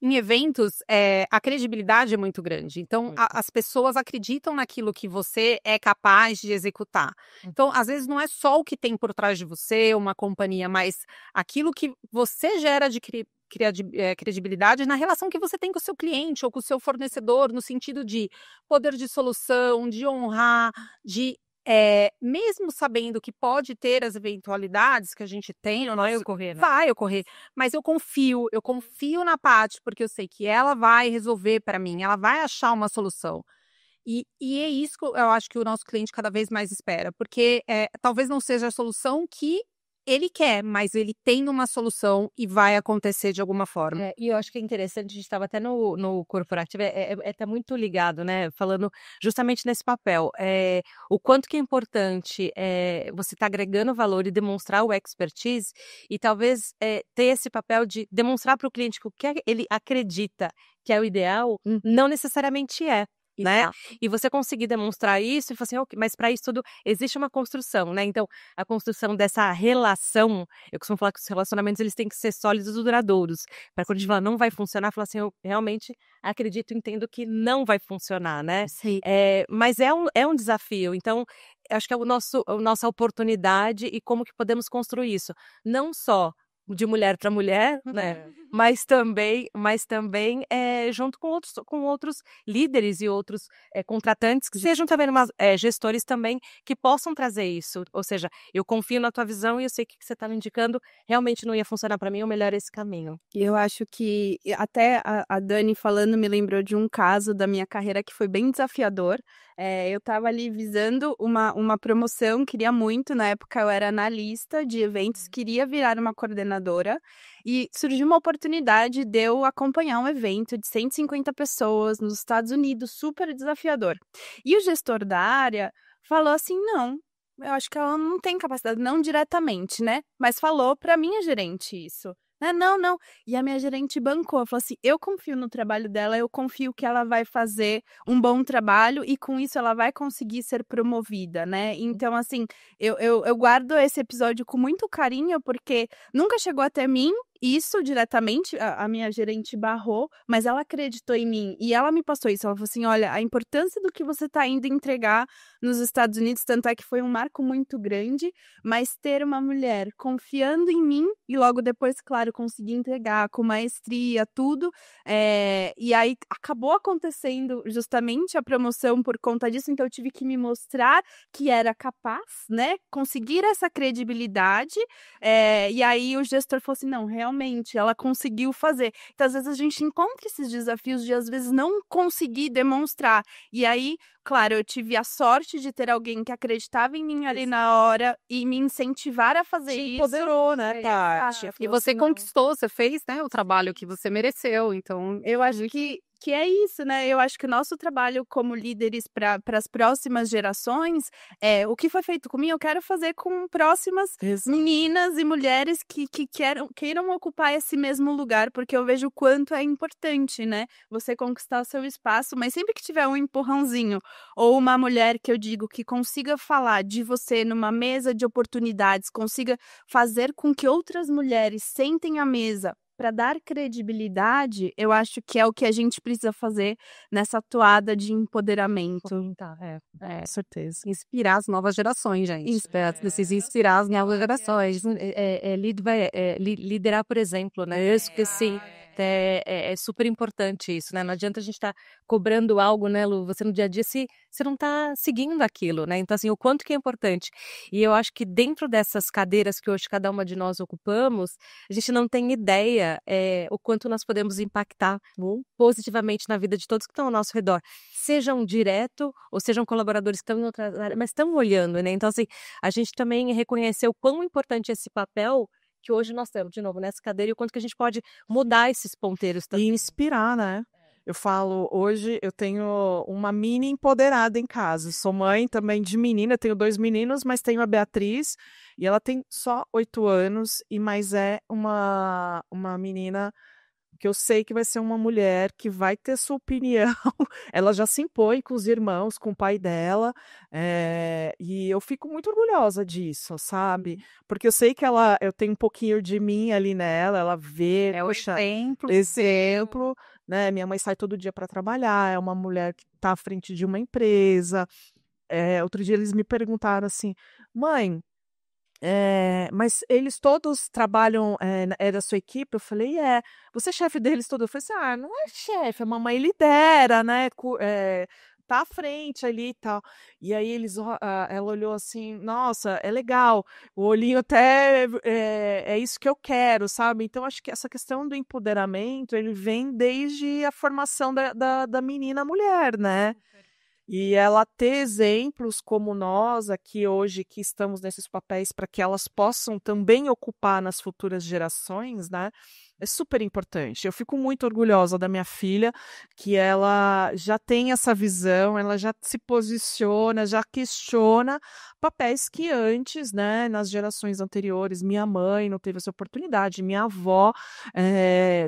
Speaker 3: Em eventos, a credibilidade é muito grande. Então, as pessoas acreditam naquilo que você é capaz de executar. Então, às vezes, não é só o que tem por trás de você, uma companhia, mas aquilo que você gera de credibilidade na relação que você tem com o seu cliente ou com o seu fornecedor, no sentido de poder de solução, de honrar, de mesmo sabendo que pode ter as eventualidades que a gente tem no nosso
Speaker 1: ocorrer, né?
Speaker 3: vai ocorrer, mas eu confio na Paty, porque eu sei que ela vai resolver para mim, ela vai achar uma solução. E é isso que eu acho que o nosso cliente cada vez mais espera, porque talvez não seja a solução que ele quer, mas ele tem uma solução e vai acontecer de alguma forma.
Speaker 4: E eu acho que é interessante, a gente estava até no corporativo, tá muito ligado, né? Falando justamente nesse papel. O quanto que é importante você estar agregando valor e demonstrar o expertise, e talvez ter esse papel de demonstrar para o cliente que o que ele acredita que é o ideal, não necessariamente é. Né? E você conseguir demonstrar isso e falar assim, okay, mas para isso tudo existe uma construção, né? Então, a construção dessa relação, eu costumo falar que os relacionamentos eles têm que ser sólidos e duradouros. Para quando a gente fala não vai funcionar, falar assim, eu realmente acredito, entendo que não vai funcionar, né?
Speaker 3: Sim.
Speaker 4: Mas é um desafio. Então, acho que é a nossa oportunidade e como que podemos construir isso. Não só de mulher para mulher, né? Mas também junto com outros líderes e outros contratantes que sejam também gestores também que possam trazer isso. Ou seja, eu confio na tua visão e eu sei que você está me indicando realmente não ia funcionar para mim, ou melhor esse caminho.
Speaker 2: Eu acho que até a Dani falando me lembrou de um caso da minha carreira que foi bem desafiador. Eu estava ali visando uma promoção, queria muito, na época eu era analista de eventos, queria virar uma coordenadora e surgiu uma oportunidade de eu acompanhar um evento de 150 pessoas nos Estados Unidos, super desafiador. E o gestor da área falou assim, não, eu acho que ela não tem capacidade, não diretamente, né? Mas falou para minha gerente isso. Não. E a minha gerente bancou, falou assim, eu confio no trabalho dela, eu confio que ela vai fazer um bom trabalho e com isso ela vai conseguir ser promovida, né? Então, assim, eu guardo esse episódio com muito carinho, porque nunca chegou até mim isso diretamente, a minha gerente barrou, mas ela acreditou em mim e ela me passou isso, ela falou assim, olha, a importância do que você está indo entregar nos Estados Unidos, tanto é que foi um marco muito grande, mas ter uma mulher confiando em mim e logo depois, claro, conseguir entregar com maestria, tudo, e aí acabou acontecendo justamente a promoção por conta disso, então eu tive que me mostrar que era capaz, né, conseguir essa credibilidade, e aí o gestor falou assim, não, realmente, ela conseguiu fazer. Então, às vezes, a gente encontra esses desafios de, às vezes, não conseguir demonstrar. E aí, claro, eu tive a sorte de ter alguém que acreditava em mim ali na hora e me incentivar a fazer isso.
Speaker 1: Empoderou, né, Paty?
Speaker 3: E você conquistou, você fez, né, o trabalho que você mereceu, então...
Speaker 2: Eu acho que é isso, né? Eu acho que o nosso trabalho como líderes para as próximas gerações, o que foi feito comigo, eu quero fazer com próximas meninas e mulheres que queiram ocupar esse mesmo lugar, porque eu vejo o quanto é importante, né? Você conquistar o seu espaço, mas sempre que tiver um empurrãozinho ou uma mulher que eu digo que consiga falar de você numa mesa de oportunidades, consiga fazer com que outras mulheres sentem à mesa para dar credibilidade, eu acho que é o que a gente precisa fazer nessa toada de empoderamento.
Speaker 1: Com certeza.
Speaker 3: Inspirar as novas gerações, gente. Precisa inspirar as novas gerações.
Speaker 4: Liderar, por exemplo, né? Eu esqueci. É super importante isso, né? Não adianta a gente estar cobrando algo, né, Lu? Você no dia a dia, se você não está seguindo aquilo, né? Então, assim, o quanto que é importante. E eu acho que dentro dessas cadeiras que hoje cada uma de nós ocupamos, a gente não tem ideia o quanto nós podemos impactar positivamente na vida de todos que estão ao nosso redor. Sejam direto ou sejam colaboradores que estão em outra área, mas estão olhando, né? Então, assim, a gente também reconheceu o quão importante é esse papel que hoje nós temos, de novo, nessa cadeira, e o quanto que a gente pode mudar esses ponteiros também.
Speaker 1: E inspirar, né? Eu falo, hoje eu tenho uma mini empoderada em casa. Sou mãe também de menina, tenho 2 meninos, mas tenho a Beatriz, e ela tem só 8 anos, mas é uma menina que eu sei que vai ser uma mulher que vai ter sua opinião. Ela já se impõe com os irmãos, com o pai dela, e eu fico muito orgulhosa disso, sabe? Porque eu sei que eu tenho um pouquinho de mim ali nela, ela vê,
Speaker 3: É o exemplo.
Speaker 1: exemplo, né? Minha mãe sai todo dia para trabalhar, é uma mulher que está à frente de uma empresa. Outro dia eles me perguntaram assim, mãe, mas eles todos trabalham, é da sua equipe? Eu falei, você é chefe deles todos? Eu falei assim, não é chefe, a mamãe lidera, né, tá à frente ali e tal. E aí ela olhou assim, nossa, é legal, o olhinho até é isso que eu quero, sabe? Então, acho que essa questão do empoderamento, ele vem desde a formação da menina mulher, né? E ela ter exemplos como nós aqui hoje, que estamos nesses papéis, para que elas possam também ocupar nas futuras gerações, né? É super importante. Eu fico muito orgulhosa da minha filha, que ela já tem essa visão, ela já se posiciona, já questiona papéis que antes, né, nas gerações anteriores, minha mãe não teve essa oportunidade, minha avó,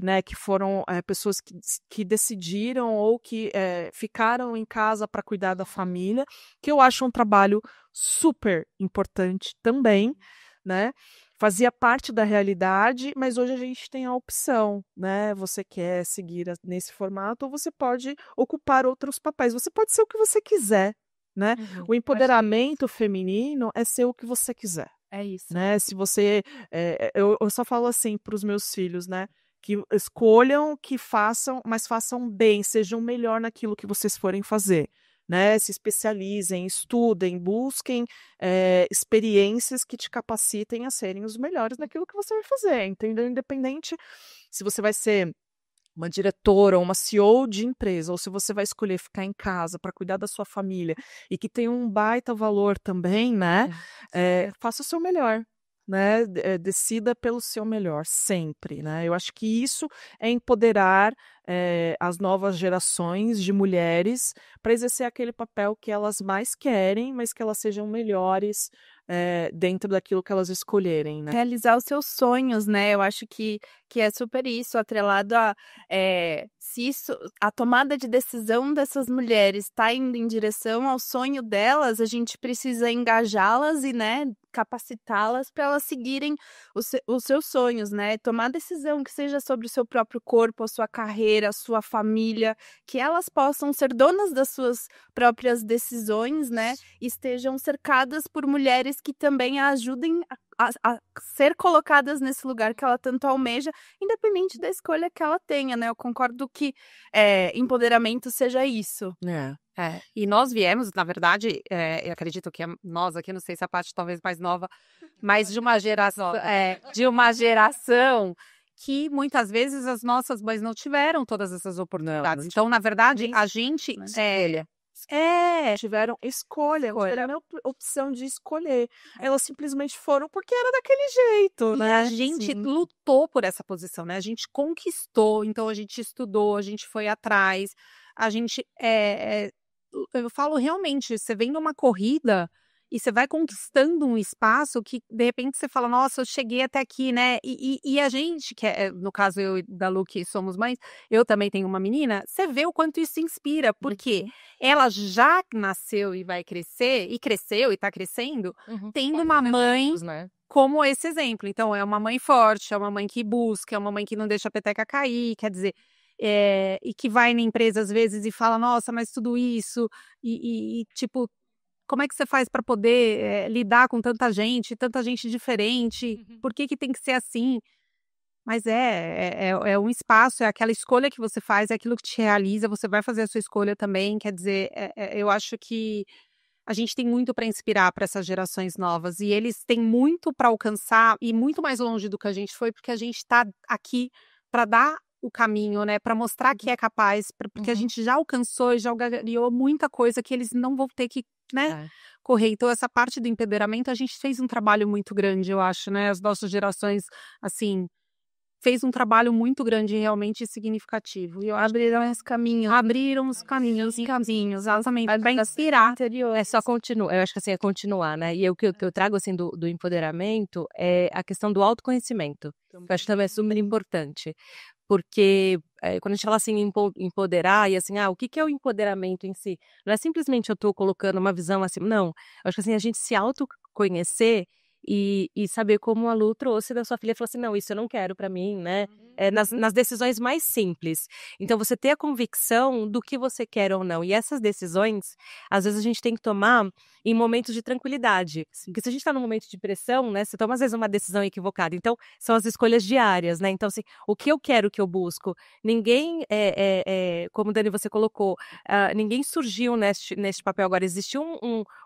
Speaker 1: né, que foram pessoas que decidiram ou que ficaram em casa para cuidar da família, que eu acho um trabalho super importante também, né? Fazia parte da realidade, mas hoje a gente tem a opção, né? Você quer seguir nesse formato ou você pode ocupar outros papéis. Você pode ser o que você quiser, né? O empoderamento feminino é ser o que você quiser.
Speaker 2: É isso.
Speaker 1: Né? Se você, eu só falo assim para os meus filhos, né? Que escolham, que façam, mas façam bem, sejam melhor naquilo que vocês forem fazer. Né? Se especializem, estudem, busquem experiências que te capacitem a serem os melhores naquilo que você vai fazer, entendeu? Independente se você vai ser uma diretora ou uma CEO de empresa, ou se você vai escolher ficar em casa para cuidar da sua família e que tem um baita valor também, né? Faça o seu melhor. Né, decida pelo seu melhor, sempre, né? Eu acho que isso é empoderar as novas gerações de mulheres para exercer aquele papel que elas mais querem, mas que elas sejam melhores dentro daquilo que elas escolherem, né?
Speaker 2: Realizar os seus sonhos, né? Eu acho que é super isso, atrelado a se isso, a tomada de decisão dessas mulheres está indo em direção ao sonho delas, a gente precisa engajá-las e, né, capacitá-las para elas seguirem os seus sonhos, né? Tomar decisão que seja sobre o seu próprio corpo, a sua carreira, a sua família, que elas possam ser donas das suas próprias decisões, né? E estejam cercadas por mulheres que também a ajudem a ser colocadas nesse lugar que ela tanto almeja, independente da escolha que ela tenha, né? Eu concordo que empoderamento seja isso.
Speaker 3: E nós viemos, na verdade, eu acredito que nós aqui, não sei se a parte talvez mais nova, mas de uma geração que muitas vezes as nossas mães não tiveram todas essas oportunidades. Então, na verdade, a gente
Speaker 1: tiveram escolha, tiveram a opção de escolher. Elas simplesmente foram porque era daquele jeito, né?
Speaker 3: E a gente lutou por essa posição, né? A gente conquistou, então a gente estudou, a gente foi atrás, a gente eu falo realmente, você vem numa corrida e você vai conquistando um espaço que, de repente, você fala, nossa, eu cheguei até aqui, né? E a gente, que no caso eu e da Lu, que somos mães, eu também tenho uma menina, você vê o quanto isso inspira, porque ela já nasceu e vai crescer, e cresceu e tá crescendo, tendo uma mãe como esse exemplo. Então, é uma mãe forte, é uma mãe que busca, é uma mãe que não deixa a peteca cair, quer dizer... e que vai na empresa às vezes e fala, nossa, mas tudo isso, tipo, como é que você faz para poder lidar com tanta gente diferente, por que tem que ser assim? Mas é um espaço, é aquela escolha que você faz, é aquilo que te realiza, você vai fazer a sua escolha também, quer dizer, eu acho que a gente tem muito para inspirar para essas gerações novas, e eles têm muito para alcançar, e muito mais longe do que a gente foi, porque a gente está aqui para dar o caminho, né, para mostrar que é capaz, porque a gente já alcançou e já ganhou muita coisa que eles não vão ter que, né, correr. Então, essa parte do empoderamento, a gente fez um trabalho muito grande, eu acho, né, as nossas gerações, assim, fez um trabalho muito grande, realmente significativo. E eu
Speaker 2: abriram os caminhos,
Speaker 3: exatamente, para inspirar.
Speaker 4: É só continuar, eu acho que assim, é continuar, né? E o que eu trago, assim, do empoderamento é a questão do autoconhecimento. Eu acho que também é super importante. Porque quando a gente fala assim, empoderar, e assim, o que é o empoderamento em si? Não é simplesmente eu tô colocando uma visão assim, não. Eu acho que assim, a gente se autoconhecer e saber como a Lu trouxe da sua filha, falou assim, não, isso eu não quero pra mim, né? nas decisões mais simples. Então, você ter a convicção do que você quer ou não. E essas decisões, às vezes a gente tem que tomar em momentos de tranquilidade. Porque se a gente está num momento de pressão, né, você toma às vezes uma decisão equivocada. Então, são as escolhas diárias, né? Então, assim, o que eu quero, o que eu busco. Ninguém, como Dani, você colocou, ninguém surgiu neste papel agora. Existiu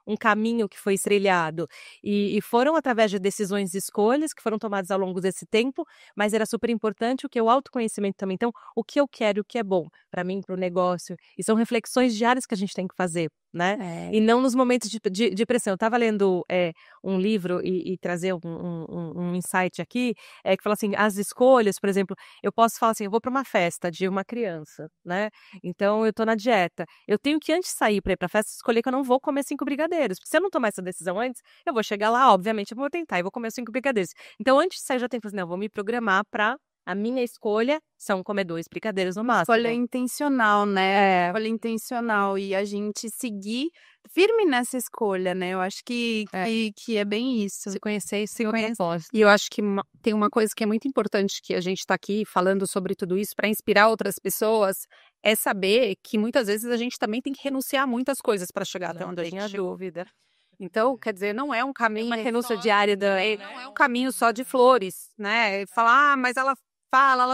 Speaker 4: um caminho que foi trilhado. E foram através de decisões e escolhas que foram tomadas ao longo desse tempo, mas era super importante o que é o autoconhecimento também. Então, o que eu quero, o que é bom para mim, para o negócio. E são reflexões diárias que a gente tem que fazer, né? E não nos momentos de pressão. Eu estava lendo um livro e trazer um insight aqui, que fala assim, as escolhas, por exemplo, eu posso falar assim, eu vou para uma festa de uma criança, né? Então, eu tô na dieta. Eu tenho que, antes de sair para ir pra festa, escolher que eu não vou comer 5 brigadeiros. Porque se eu não tomar essa decisão antes, eu vou chegar lá, obviamente, eu vou tentar e vou comer os 5 brigadeiros. Então, antes de sair, eu já tenho que fazer, não, eu vou me programar pra a minha escolha são comer 2 brigadeiros no máximo.
Speaker 2: Escolha intencional, né? Escolha intencional. E a gente seguir firme nessa escolha, né? Eu acho que é bem isso.
Speaker 4: Se conhecer e se conhecer.
Speaker 3: E eu acho que tem uma coisa que é muito importante que a gente está aqui falando sobre tudo isso para inspirar outras pessoas, é saber que muitas vezes a gente também tem que renunciar a muitas coisas para chegar até onde a gente chegou.
Speaker 4: Dúvida.
Speaker 3: Então, quer dizer, não é um caminho,
Speaker 4: Uma renúncia diária
Speaker 3: não é um caminho só de flores, né? Falar, mas ela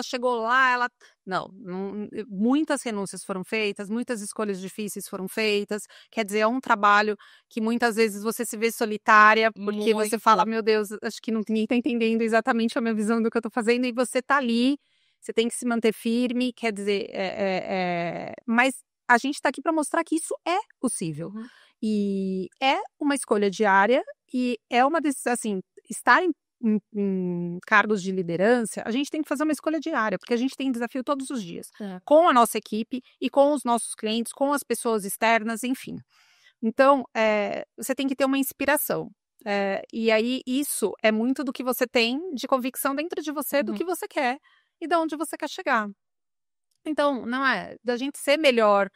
Speaker 3: chegou lá, não, muitas renúncias foram feitas, muitas escolhas difíceis foram feitas, quer dizer, é um trabalho que muitas vezes você se vê solitária, porque você fala, meu Deus, acho que ninguém tá entendendo exatamente a minha visão do que eu tô fazendo, e você tá ali, você tem que se manter firme, quer dizer, mas a gente tá aqui para mostrar que isso é possível, e é uma escolha diária, e é uma decisão, assim, estar em cargos de liderança, a gente tem que fazer uma escolha diária, porque a gente tem desafio todos os dias, com a nossa equipe e com os nossos clientes, com as pessoas externas, enfim. Então, você tem que ter uma inspiração. E aí, isso é muito do que você tem de convicção dentro de você, do que você quer e de onde você quer chegar. Então, não é da gente ser melhor,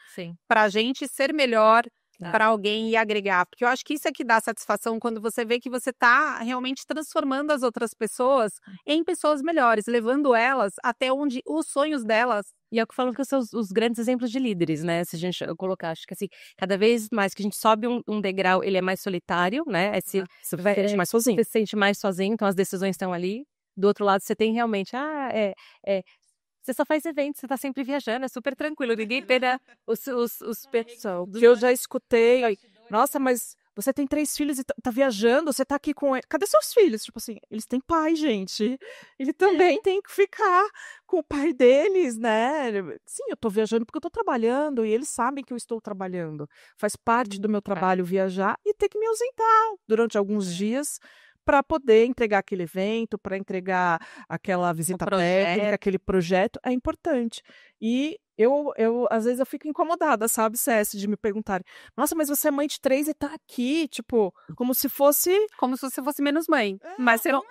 Speaker 3: para a gente ser melhor para alguém e agregar, porque eu acho que isso é que dá satisfação quando você vê que você está realmente transformando as outras pessoas em pessoas melhores, levando elas até onde os sonhos delas.
Speaker 4: E é o que falam que são os grandes exemplos de líderes, né? Se a gente colocar, acho que assim, cada vez mais que a gente sobe um degrau, ele é mais solitário, né? Você se sente mais sozinho, então as decisões estão ali. Do outro lado, você tem realmente, você só faz eventos, você tá sempre viajando, é super tranquilo, ninguém pega os pessoal.
Speaker 1: Que eu já escutei, nossa, mas você tem 3 filhos e tá viajando, você tá aqui com ele. Cadê seus filhos? Tipo assim, eles têm pai, gente. Ele também tem que ficar com o pai deles, né? Sim, eu tô viajando porque eu tô trabalhando e eles sabem que eu estou trabalhando. Faz parte do meu trabalho viajar e ter que me ausentar durante alguns dias para poder entregar aquele evento, para entregar aquela visita técnica, aquele projeto, é importante. E eu às vezes eu fico incomodada, sabe, CS, de me perguntarem, nossa, mas você é mãe de 3 e tá aqui, tipo, como se fosse
Speaker 3: menos mãe. Mas você não...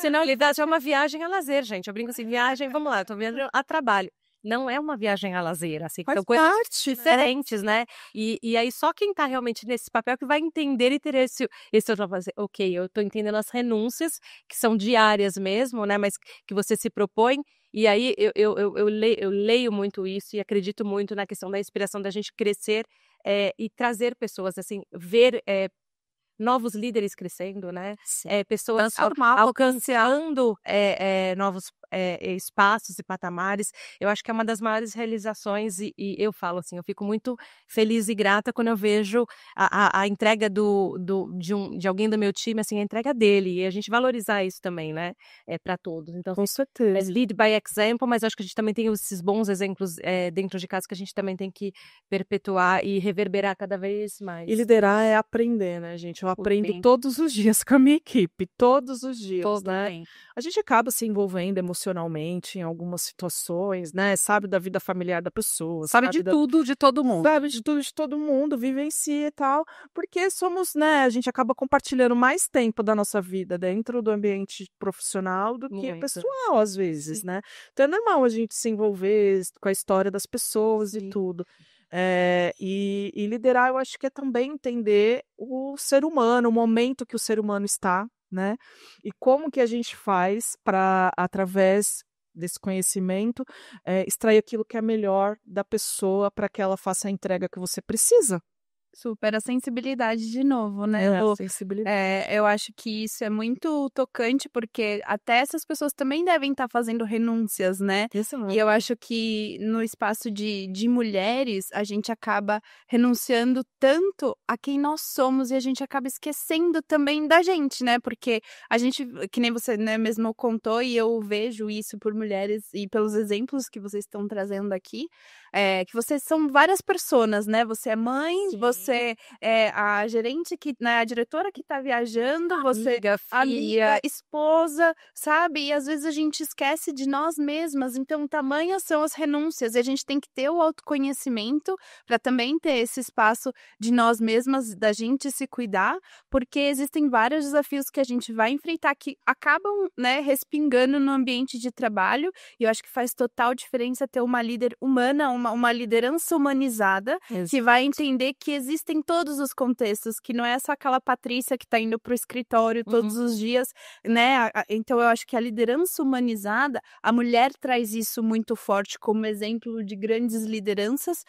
Speaker 4: Se na realidade é uma viagem a lazer, gente. Eu brinco assim, viagem, vamos lá, eu tô viajando a trabalho. Não é uma viagem a lazer, assim, são coisas diferentes, né? E aí só quem tá realmente nesse papel que vai entender e ter esse ok, eu tô entendendo as renúncias, que são diárias mesmo, né? Mas que você se propõe. E aí eu leio muito isso e acredito muito na questão da inspiração da gente crescer e trazer pessoas, assim, ver novos líderes crescendo, né? Pessoas alcançando novos espaços e patamares. Eu acho que é uma das maiores realizações e eu falo assim, eu fico muito feliz e grata quando eu vejo a entrega de alguém do meu time, assim, a entrega dele, e a gente valorizar isso também, né? Para todos. Então,
Speaker 1: com certeza.
Speaker 4: Lead by example, mas acho que a gente também tem esses bons exemplos dentro de casa que a gente também tem que perpetuar e reverberar cada vez mais.
Speaker 1: E liderar é aprender, né, gente? Eu aprendo todos os dias com a minha equipe, todos os dias, né? A gente acaba se envolvendo emocionalmente em algumas situações, né? Sabe da vida familiar da pessoa.
Speaker 3: Sabe de tudo, de todo mundo.
Speaker 1: Sabe de tudo, de todo mundo, vivencia e tal. Porque somos, né? A gente acaba compartilhando mais tempo da nossa vida dentro do ambiente profissional do que pessoal, às vezes, né? Então é normal a gente se envolver com a história das pessoas e tudo. E liderar, eu acho que é também entender o ser humano, o momento que o ser humano está, né? E como que a gente faz para, através desse conhecimento, extrair aquilo que é melhor da pessoa para que ela faça a entrega que você precisa.
Speaker 2: Super, a sensibilidade de novo, né?
Speaker 1: Sensibilidade.
Speaker 2: Eu acho que isso é muito tocante, porque até essas pessoas também devem estar fazendo renúncias, né? E eu acho que no espaço de mulheres, a gente acaba renunciando tanto a quem nós somos e a gente acaba esquecendo também da gente, né? Porque a gente, que nem você, né, mesmo contou, e eu vejo isso por mulheres e pelos exemplos que vocês estão trazendo aqui, que vocês são várias personas, né? Você é mãe, você é a gerente, né, a diretora que tá viajando, você amiga, esposa, sabe? E às vezes a gente esquece de nós mesmas, então tamanhas são as renúncias, e a gente tem que ter o autoconhecimento para também ter esse espaço de nós mesmas, da gente se cuidar, porque existem vários desafios que a gente vai enfrentar que acabam, né, respingando no ambiente de trabalho, e eu acho que faz total diferença ter uma líder humana, uma liderança humanizada, que vai entender que existem todos os contextos, que não é só aquela Patrícia que está indo para o escritório todos os dias, né? Então eu acho que a liderança humanizada, a mulher traz isso muito forte como exemplo de grandes lideranças,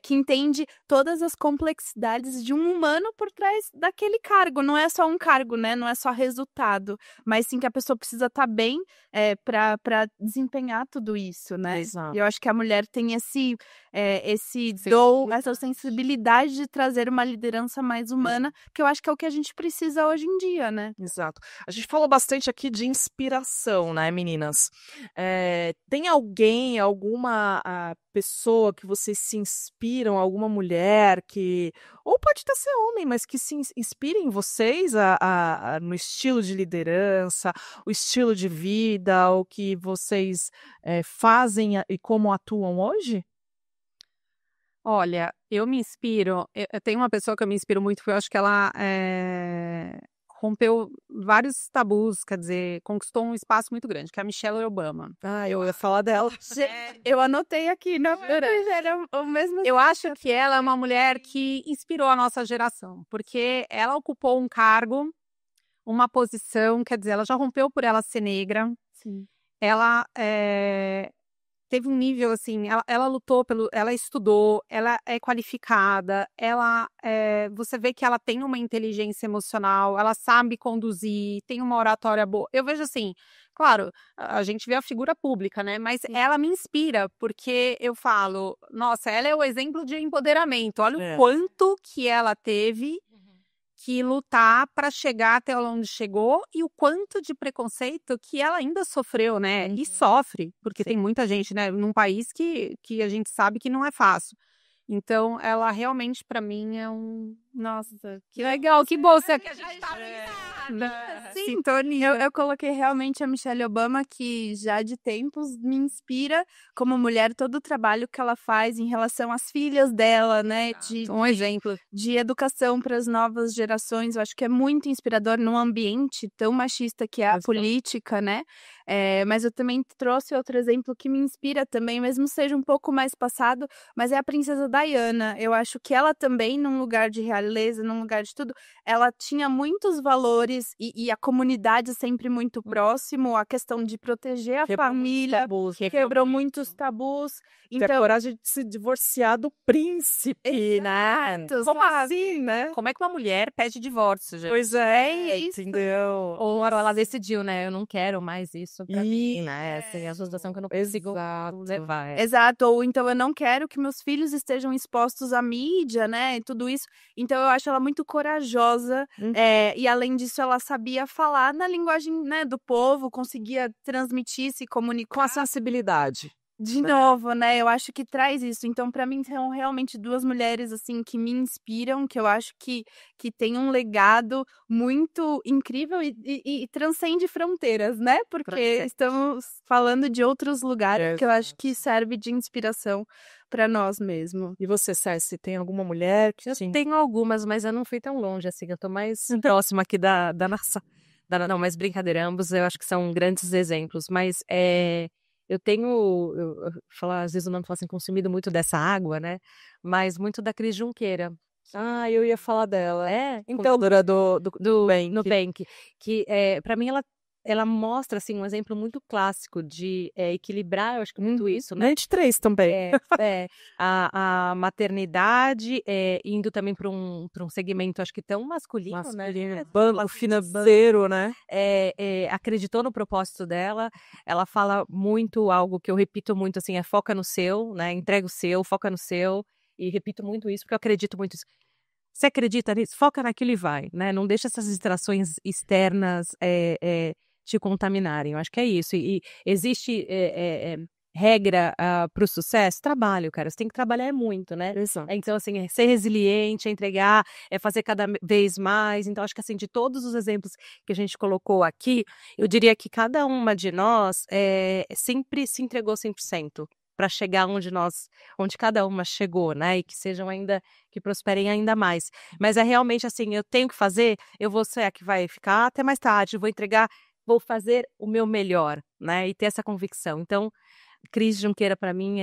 Speaker 2: que entende todas as complexidades de um humano por trás daquele cargo. Não é só um cargo, né? Não é só resultado, mas sim que a pessoa precisa estar bem para desempenhar tudo isso, né?
Speaker 1: Exato.
Speaker 2: E eu acho que a mulher tem esse dom, essa sensibilidade de trazer uma liderança mais humana, que eu acho que é o que a gente precisa hoje em dia, né?
Speaker 1: Exato. A gente falou bastante aqui de inspiração, né, meninas? Tem alguém, alguma pessoa que vocês se inspiram, alguma mulher que, ou pode até ser homem, mas que se inspire em vocês no estilo de liderança, o estilo de vida, o que vocês fazem e como atuam hoje?
Speaker 3: Olha, eu me inspiro, eu tenho uma pessoa que eu me inspiro muito, porque eu acho que ela rompeu vários tabus, quer dizer, conquistou um espaço muito grande, que é a Michelle Obama.
Speaker 1: Eu ia falar dela.
Speaker 2: Eu anotei aqui, não era o mesmo.
Speaker 3: Eu acho que ela é uma mulher que inspirou a nossa geração, porque ela ocupou um cargo, uma posição, quer dizer, ela já rompeu por ela ser negra.
Speaker 2: Sim.
Speaker 3: Ela teve um nível assim, ela lutou ela estudou, ela é qualificada, você vê que ela tem uma inteligência emocional, ela sabe conduzir, tem uma oratória boa. Eu vejo assim, claro, a gente vê a figura pública, né? Mas ela me inspira, porque eu falo, nossa, ela é o exemplo de empoderamento. Olha o quanto que ela teve que lutar para chegar até onde chegou e o quanto de preconceito que ela ainda sofreu, né? E sofre, porque tem muita gente, né? Num país que a gente sabe que não é fácil. Então, ela realmente, para mim, é Nossa, que legal, que bom você que a gente tá
Speaker 2: sintonia. Eu coloquei realmente a Michelle Obama, que já de tempos me inspira como mulher, todo o trabalho que ela faz em relação às filhas dela, né?
Speaker 3: Um exemplo
Speaker 2: de educação para as novas gerações. Eu acho que é muito inspirador num ambiente tão machista que é a política, né? Mas eu também trouxe outro exemplo que me inspira também, mesmo seja um pouco mais passado, mas é a princesa Diana. Eu acho que ela também, num lugar de realeza, num lugar de tudo, ela tinha muitos valores e a comunidade sempre muito próximo, a questão de proteger a família, quebrou muitos tabus.
Speaker 1: Então, a coragem de se divorciar do príncipe, né? Como assim, né?
Speaker 3: Como é que uma mulher pede divórcio, gente?
Speaker 1: Pois isso. Entendeu?
Speaker 4: Ou ela decidiu, né? Eu não quero mais isso pra mim, né? Assim, a associação que eu não consigo levar.
Speaker 2: Exato, ou então eu não quero que meus filhos estejam expostos à mídia, né? E tudo isso. Então eu acho ela muito corajosa. E além disso, ela sabia falar na linguagem, né, do povo, conseguia transmitir, se comunicar.
Speaker 1: Com a sensibilidade.
Speaker 2: De novo, né? Eu acho que traz isso. Então, para mim, são realmente duas mulheres, assim, que me inspiram, que eu acho que tem um legado muito incrível e transcende fronteiras, né? Porque estamos falando de outros lugares que eu acho que serve de inspiração para nós mesmo.
Speaker 1: E você, Ceci, tem alguma mulher que...
Speaker 4: Eu tenho algumas, mas eu não fui tão longe, assim. Eu tô mais próxima aqui da nossa... Não, mas brincadeira, ambos eu acho que são grandes exemplos, mas eu tenho, às vezes o nome fala assim, consumido muito dessa água, né? Mas muito da Cris Junqueira.
Speaker 1: Eu ia falar dela.
Speaker 4: Então,
Speaker 1: do
Speaker 4: Nubank, que para mim ela mostra, assim, um exemplo muito clássico de equilibrar, eu acho que muito isso, né?
Speaker 1: 23 também.
Speaker 4: A maternidade, indo também para um segmento, acho que tão masculino, né?
Speaker 1: O financeiro, né?
Speaker 4: Acreditou no propósito dela, ela fala muito algo que eu repito muito, assim, foca no seu, né? Entrega o seu, foca no seu, e repito muito isso, porque eu acredito muito nisso. Você acredita nisso? Foca naquilo e vai, né? Não deixa essas distrações externas te contaminarem. Eu acho que é isso. E existe regra para o sucesso? Trabalho, cara. Você tem que trabalhar muito, né?
Speaker 1: Exato.
Speaker 4: Então, assim, ser resiliente, entregar, fazer cada vez mais. Então, acho que, assim, de todos os exemplos que a gente colocou aqui, eu diria que cada uma de nós sempre se entregou 100%. Para chegar onde cada uma chegou, né? E que sejam ainda, que prosperem ainda mais. Mas é realmente assim, eu tenho que fazer, eu vou ser a que vai ficar até mais tarde, vou entregar, vou fazer o meu melhor, né? E ter essa convicção. Então, Cris Junqueira, para mim,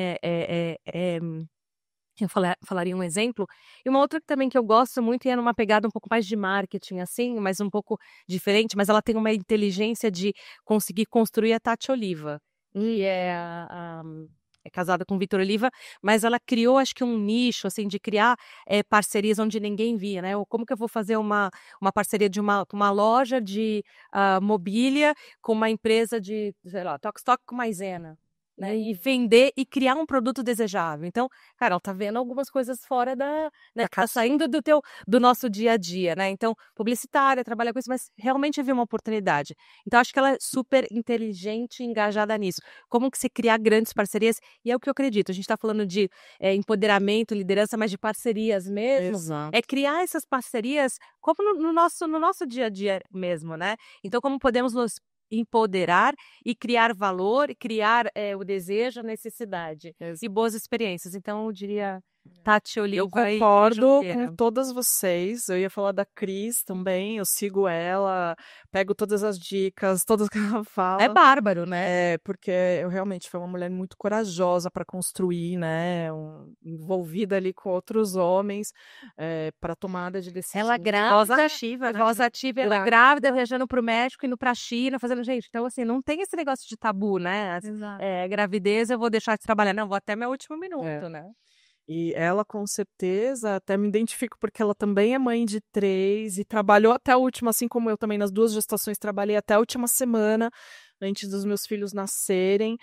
Speaker 4: eu falaria um exemplo. E uma outra também que eu gosto muito, e é numa pegada um pouco mais de marketing, assim, mas um pouco diferente, mas ela tem uma inteligência de conseguir construir a Tati Oliva. E é casada com o Vitor Oliva, mas ela criou, acho que um nicho, assim, de criar parcerias onde ninguém via, né? Ou como que eu vou fazer uma parceria de uma loja de mobília com uma empresa de, sei lá, toque com maisena, né? E vender e criar um produto desejável. Então, cara, ela tá vendo algumas coisas fora né? Tá saindo do nosso dia a dia, né? Então, publicitária, trabalha com isso, mas realmente viu uma oportunidade. Então, acho que ela é super inteligente e engajada nisso. Como que se criar grandes parcerias, e é o que eu acredito. A gente tá falando de empoderamento, liderança, mas de parcerias mesmo.
Speaker 1: Exato.
Speaker 4: É criar essas parcerias como no nosso dia a dia mesmo, né? Então, como podemos nos empoderar e criar valor, criar o desejo, a necessidade e boas experiências. Então, eu diria Tati Oliva.
Speaker 1: Eu concordo com todas vocês. Eu ia falar da Cris também. Eu sigo ela, pego todas as dicas, todas que ela fala.
Speaker 4: É bárbaro, né?
Speaker 1: Porque eu realmente foi uma mulher muito corajosa para construir, né? Envolvida ali com outros homens para tomada de decisão.
Speaker 4: Ela grávida, voz ativa, ela grávida, viajando para o México, indo para a China, fazendo gente. Então, assim, não tem esse negócio de tabu, né? Gravidez, eu vou deixar de trabalhar. Não, vou até meu último minuto, né?
Speaker 1: E ela, com certeza, até me identifico porque ela também é mãe de 3 e trabalhou até a última, assim como eu também nas 2 gestações, trabalhei até a última semana, antes dos meus filhos nascerem.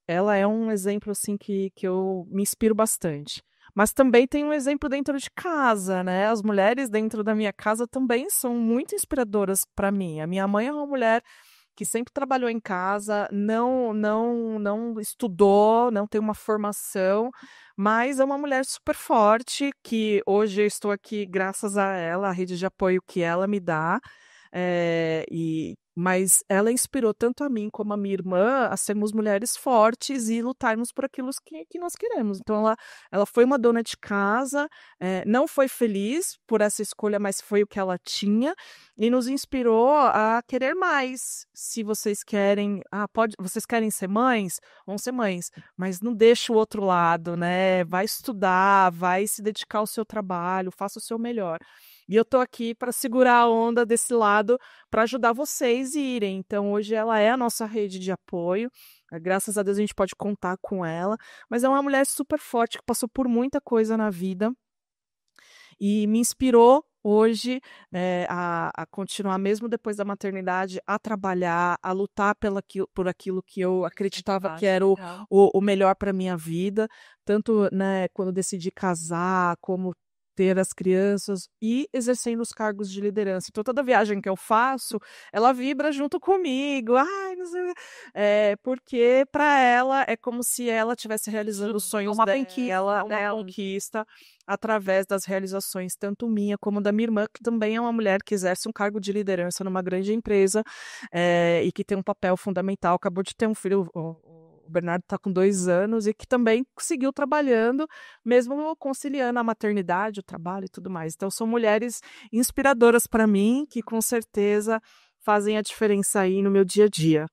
Speaker 1: Ela é um exemplo, assim, que eu me inspiro bastante. Mas também tem um exemplo dentro de casa, né? As mulheres dentro da minha casa também são muito inspiradoras para mim. A minha mãe é uma mulher que sempre trabalhou em casa, não estudou, não tem uma formação, mas é uma mulher super forte, que hoje eu estou aqui graças a ela, a rede de apoio que ela me dá, mas ela inspirou tanto a mim como a minha irmã a sermos mulheres fortes e lutarmos por aquilo que nós queremos. Então, ela foi uma dona de casa, não foi feliz por essa escolha, mas foi o que ela tinha, e nos inspirou a querer mais. Se vocês querem, vocês querem ser mães? Vão ser mães, mas não deixa o outro lado, né? Vai estudar, vai se dedicar ao seu trabalho, faça o seu melhor. E eu tô aqui para segurar a onda desse lado, para ajudar vocês a irem. Então, hoje ela é a nossa rede de apoio. Graças a Deus a gente pode contar com ela. Mas é uma mulher super forte, que passou por muita coisa na vida. E me inspirou hoje a continuar, mesmo depois da maternidade, a trabalhar, a lutar por aquilo que eu acreditava que era o melhor para minha vida. Tanto, né, quando decidi casar, como ter as crianças e exercendo os cargos de liderança. Então, toda viagem que eu faço, ela vibra junto comigo. Ai, não sei, porque para ela é como se ela estivesse realizando os sonhos dela, uma conquista através das realizações, tanto minha como da minha irmã, que também é uma mulher que exerce um cargo de liderança numa grande empresa e que tem um papel fundamental. Acabou de ter um filho, o Bernardo está com 2 anos e que também seguiu trabalhando, mesmo conciliando a maternidade, o trabalho e tudo mais. Então, são mulheres inspiradoras para mim, que com certeza fazem a diferença aí no meu dia a dia.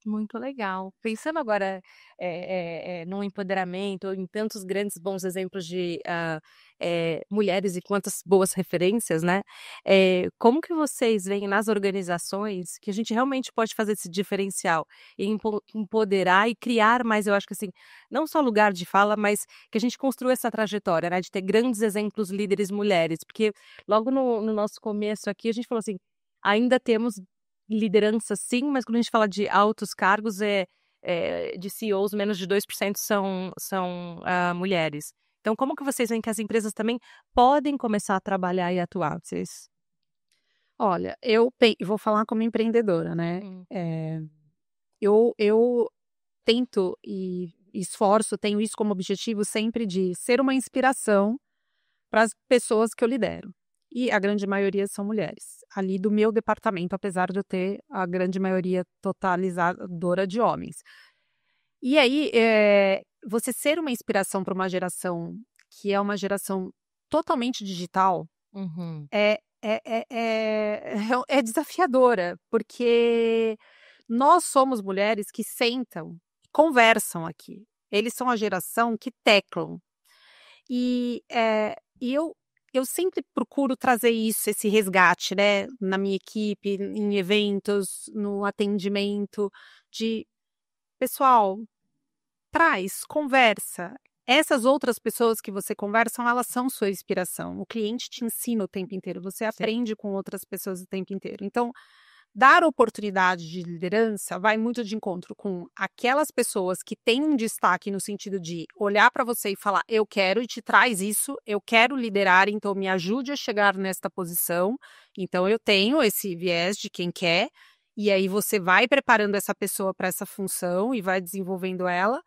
Speaker 4: Muito legal. Pensando agora no empoderamento, em tantos grandes bons exemplos de mulheres e quantas boas referências, né? Como que vocês veem nas organizações que a gente realmente pode fazer esse diferencial e empoderar e criar mais, eu acho que assim, não só lugar de fala, mas que a gente construa essa trajetória, né? De ter grandes exemplos líderes mulheres, porque logo no nosso começo aqui a gente falou assim, ainda temos liderança sim, mas quando a gente fala de altos cargos, de CEOs, menos de 2% são mulheres. Então, como que vocês veem que as empresas também podem começar a trabalhar e atuar? Vocês...
Speaker 3: Olha, eu vou falar como empreendedora, né? Eu tento e esforço, tenho isso como objetivo sempre de ser uma inspiração para as pessoas que eu lidero. E a grande maioria são mulheres. Ali do meu departamento, apesar de eu ter a grande maioria totalizadora de homens. E aí, você ser uma inspiração para uma geração que é uma geração totalmente digital é desafiadora, porque nós somos mulheres que sentam, conversam aqui. Eles são a geração que teclam. E eu sempre procuro trazer isso, esse resgate, né, na minha equipe, em eventos, no atendimento, de pessoal, traz, conversa. Essas outras pessoas que você conversa, elas são sua inspiração. O cliente te ensina o tempo inteiro, você aprende com outras pessoas o tempo inteiro. Então, dar oportunidade de liderança vai muito de encontro com aquelas pessoas que têm um destaque no sentido de olhar para você e falar, eu quero, e te traz isso, eu quero liderar, então me ajude a chegar nesta posição. Então eu tenho esse viés de quem quer, e aí você vai preparando essa pessoa para essa função e vai desenvolvendo ela.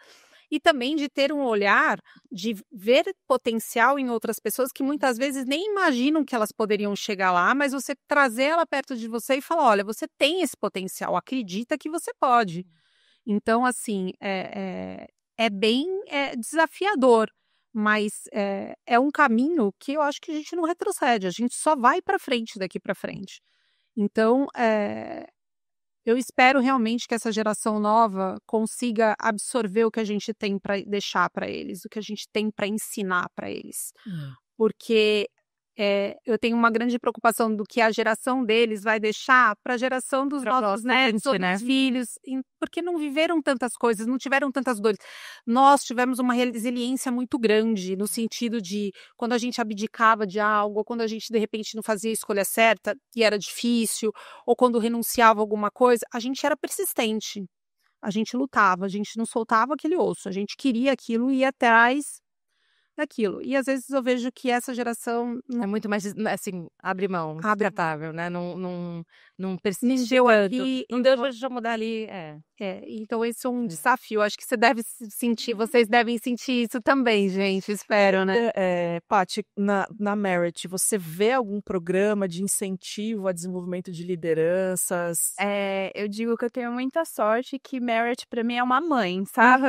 Speaker 3: E também de ter um olhar de ver potencial em outras pessoas que muitas vezes nem imaginam que elas poderiam chegar lá, mas você trazer ela perto de você e falar, olha, você tem esse potencial, acredita que você pode. Então, assim, é bem desafiador, mas é um caminho que eu acho que a gente não retrocede, a gente só vai para frente daqui para frente. Então, eu espero realmente que essa geração nova consiga absorver o que a gente tem para deixar para eles, o que a gente tem para ensinar para eles. Porque eu tenho uma grande preocupação do que a geração deles vai deixar para a geração dos nossos netos, né? Filhos, porque não viveram tantas coisas, não tiveram tantas dores. Nós tivemos uma resiliência muito grande, no sentido de quando a gente abdicava de algo, ou quando a gente de repente não fazia a escolha certa e era difícil, ou quando renunciava a alguma coisa, a gente era persistente. A gente lutava, a gente não soltava aquele osso, a gente queria aquilo e ia atrás daquilo. E às vezes eu vejo que essa geração
Speaker 4: é muito mais, assim, abre mão, descartável, né? Não
Speaker 3: persistiu aqui,
Speaker 4: não deu de mudar ali,
Speaker 3: então esse é um desafio, acho que você deve sentir, vocês devem sentir isso também, gente, espero, né?
Speaker 1: Paty, na Merit, você vê algum programa de incentivo a desenvolvimento de lideranças?
Speaker 2: Eu digo que eu tenho muita sorte que Merit para mim é uma mãe, sabe?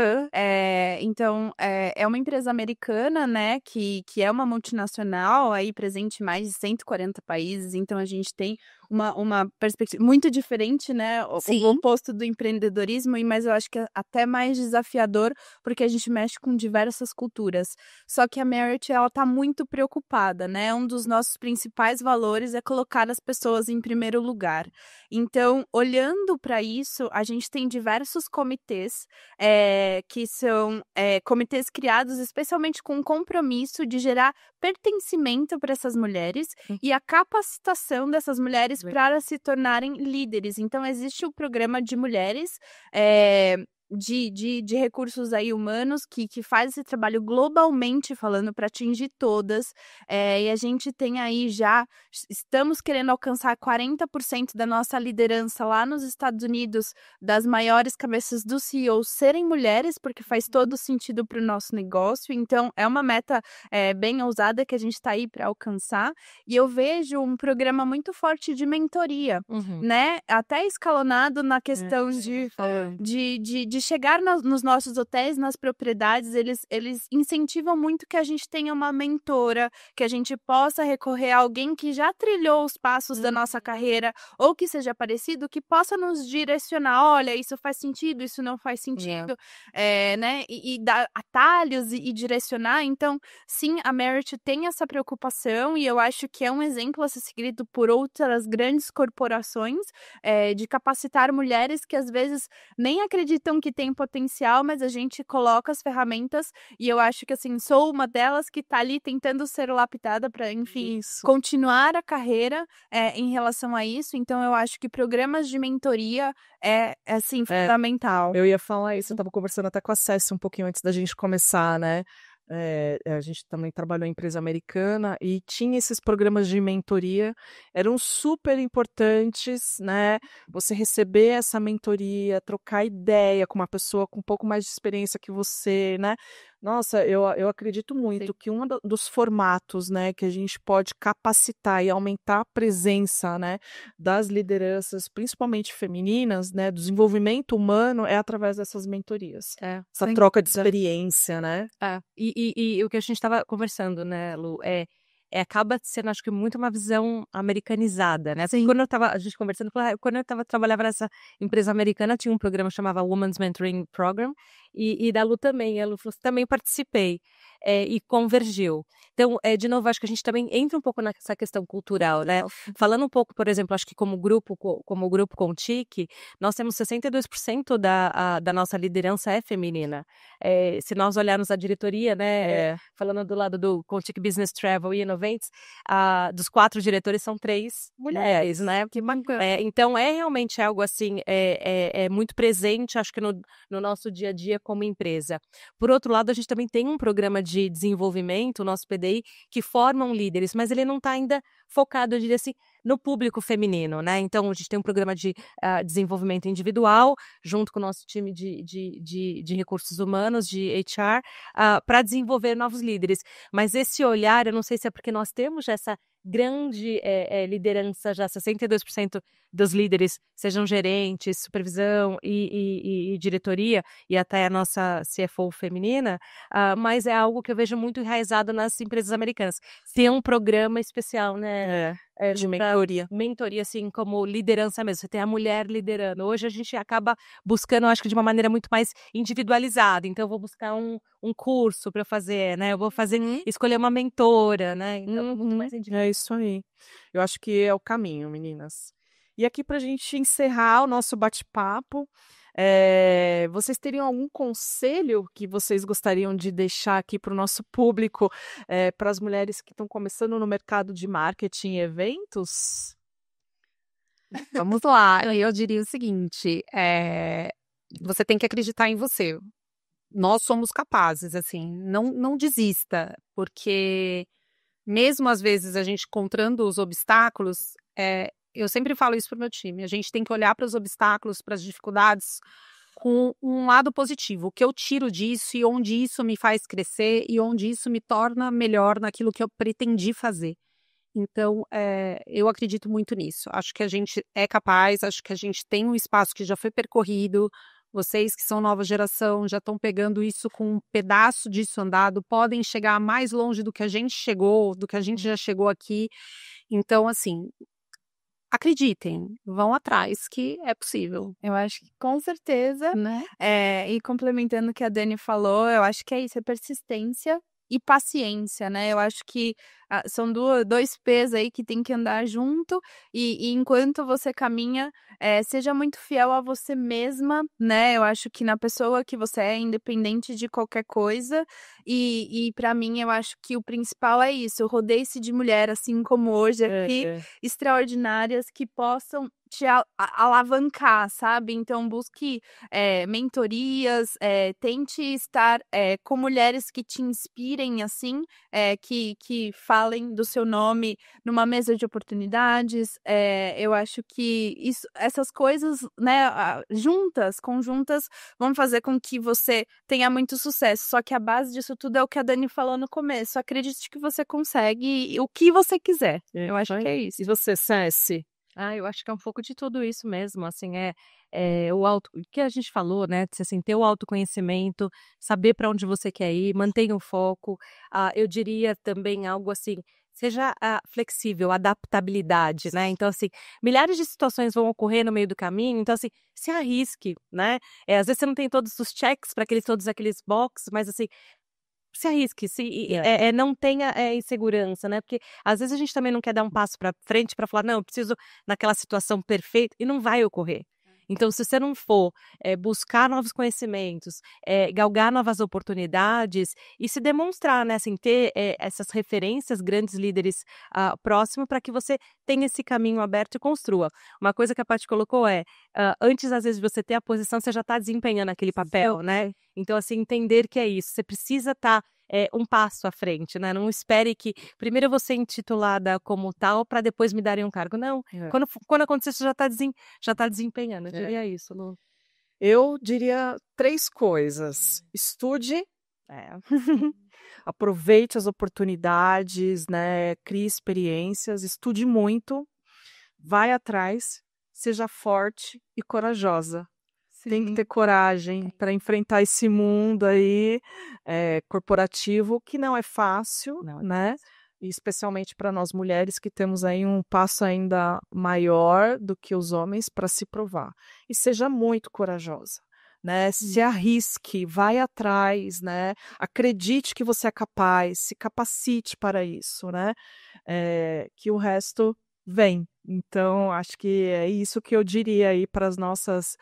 Speaker 2: Então, é uma empresa americana, né, que é uma multinacional, aí presente em mais de 140 países, então a gente tem uma perspectiva muito diferente, né, o oposto do empreendedorismo, mas eu acho que é até mais desafiador, porque a gente mexe com diversas culturas. Só que a Merit, ela tá muito preocupada, né, um dos nossos principais valores é colocar as pessoas em primeiro lugar. Então, olhando para isso, a gente tem diversos comitês, que são comitês criados especialmente com o compromisso de gerar pertencimento para essas mulheres e a capacitação dessas mulheres para se tornarem líderes. Então, existe o programa de mulheres de recursos aí humanos que faz esse trabalho globalmente falando para atingir todas, e a gente tem aí estamos querendo alcançar 40% da nossa liderança lá nos Estados Unidos, das maiores cabeças dos CEOs serem mulheres, porque faz todo sentido para o nosso negócio, então é uma meta bem ousada que a gente está aí para alcançar, e eu vejo um programa muito forte de mentoria, né, até escalonado na questão de de chegar nos nossos hotéis, nas propriedades, eles incentivam muito que a gente tenha uma mentora, que a gente possa recorrer a alguém que já trilhou os passos da nossa carreira, ou que seja parecido, que possa nos direcionar, olha, isso faz sentido, isso não faz sentido, né, e dar atalhos e direcionar. Então, sim, a Merit tem essa preocupação e eu acho que é um exemplo a ser seguido por outras grandes corporações, de capacitar mulheres que às vezes nem acreditam que tem potencial, mas a gente coloca as ferramentas e eu acho que, assim, sou uma delas que está ali tentando ser lapidada para, enfim, continuar a carreira em relação a isso. Então, eu acho que programas de mentoria assim, fundamental.
Speaker 1: Eu ia falar isso, eu estava conversando até com a Cécia um pouquinho antes da gente começar, né? A gente também trabalhou em empresa americana e tinha esses programas de mentoria, eram super importantes, né? Você receber essa mentoria, trocar ideia com uma pessoa com um pouco mais de experiência que você, né? Nossa, eu acredito muito que um dos formatos, né, que a gente pode capacitar e aumentar a presença, né, das lideranças, principalmente femininas, né, do desenvolvimento humano, é através dessas mentorias. Essa troca de experiência, né?
Speaker 4: E o que a gente estava conversando, né, Lu, acaba sendo, acho que, muito uma visão americanizada, né?
Speaker 2: Sim.
Speaker 4: Quando a gente conversando, quando eu trabalhava nessa empresa americana, tinha um programa que chamava Women's Mentoring Program, e da Lu também. A Lu falou, também participei, e convergiu. Então, de novo, acho que a gente também entra um pouco nessa questão cultural, né? Falando um pouco, por exemplo, acho que como grupo Contique, nós temos 62% da nossa liderança é feminina. Se nós olharmos a diretoria, né, falando do lado do Contique Business Travel e Innovates, dos 4 diretores são 3 mulheres, né?
Speaker 2: Que bacana.
Speaker 4: Então, realmente algo assim, muito presente, acho que no nosso dia a dia como empresa. Por outro lado, a gente também tem um programa de desenvolvimento, o nosso PDI, que formam líderes, mas ele não está ainda focado, eu diria assim, no público feminino, né? Então, a gente tem um programa de desenvolvimento individual, junto com o nosso time de recursos humanos, de HR, para desenvolver novos líderes. Mas esse olhar, eu não sei se é porque nós temos essa grande liderança, já 62% dos líderes sejam gerentes, supervisão e diretoria, e até a nossa CFO feminina, mas é algo que eu vejo muito enraizado nas empresas americanas. Tem um programa especial, né?
Speaker 1: De mentoria.
Speaker 4: Mentoria, assim, como liderança mesmo. Você tem a mulher liderando. Hoje a gente acaba buscando, acho que de uma maneira muito mais individualizada. Então, eu vou buscar um curso para fazer, né? Eu vou escolher uma mentora, né? Então, muito mais
Speaker 1: É isso aí. Eu acho que é o caminho, meninas. E aqui para a gente encerrar o nosso bate-papo, vocês teriam algum conselho que vocês gostariam de deixar aqui para o nosso público, para as mulheres que estão começando no mercado de marketing e eventos?
Speaker 3: Vamos lá, eu diria o seguinte, você tem que acreditar em você. Nós somos capazes, assim, não desista, porque mesmo às vezes a gente encontrando os obstáculos, eu sempre falo isso pro meu time, a gente tem que olhar para os obstáculos, para as dificuldades com um lado positivo, o que eu tiro disso e onde isso me faz crescer e onde isso me torna melhor naquilo que eu pretendi fazer. Então, eu acredito muito nisso. Acho que a gente é capaz, acho que a gente tem um espaço que já foi percorrido. Vocês que são nova geração já estão pegando isso com um pedaço disso andado, podem chegar mais longe do que a gente chegou, do que a gente já chegou aqui. Então, assim, acreditem, vão atrás que é possível.
Speaker 2: Eu acho que com certeza,
Speaker 3: Né?
Speaker 2: E complementando o que a Dani falou, eu acho que é isso, é persistência e paciência, né? Eu acho que são dois P's aí que tem que andar junto e enquanto você caminha, seja muito fiel a você mesma, né? Eu acho que na pessoa que você é, independente de qualquer coisa, e para mim eu acho que o principal é isso, rodeie-se de mulher, assim como hoje aqui, extraordinárias, que possam te alavancar, sabe? Então busque mentorias, tente estar com mulheres que te inspirem, assim, que falem do seu nome numa mesa de oportunidades. Eu acho que essas coisas, né, conjuntas, vão fazer com que você tenha muito sucesso. Só que a base disso tudo é o que a Dani falou no começo. Acredite que você consegue o que você quiser. Eu acho que é isso.
Speaker 1: E você, Ceci?
Speaker 4: Eu acho que é um pouco de tudo isso mesmo, assim, o que a gente falou, né, assim, ter o autoconhecimento, saber para onde você quer ir, mantenha o foco. Eu diria também algo assim, seja flexível, adaptabilidade, né? Então, assim, milhares de situações vão ocorrer no meio do caminho, então, assim, se arrisque, né? Às vezes você não tem todos os checks para todos aqueles boxes, mas assim, se arrisque, não tenha insegurança, né? Porque às vezes a gente também não quer dar um passo para frente para falar, não, eu preciso naquela situação perfeita, e não vai ocorrer. Então, se você não for buscar novos conhecimentos, galgar novas oportunidades e se demonstrar, né, assim, ter essas referências, grandes líderes próximo, para que você tenha esse caminho aberto e construa. Uma coisa que a Paty colocou antes, às vezes, de você ter a posição, você já está desempenhando aquele papel, né? Então, assim, entender que é isso. Você precisa estar um passo à frente, né? Não espere que primeiro eu vou ser intitulada como tal para depois me darem um cargo. Não. Quando acontecer, você já tá desempenhando. Eu diria isso, Lu.
Speaker 1: Eu diria 3 coisas. Estude, aproveite as oportunidades, né? Crie experiências, estude muito, vai atrás, seja forte e corajosa. Tem que ter coragem para enfrentar esse mundo aí corporativo, que não é fácil, né? E especialmente para nós mulheres, que temos aí um passo ainda maior do que os homens para se provar. E seja muito corajosa, né? Se arrisque, vai atrás, né? Acredite que você é capaz, se capacite para isso, né? Que o resto vem. Então, acho que é isso que eu diria aí para as nossas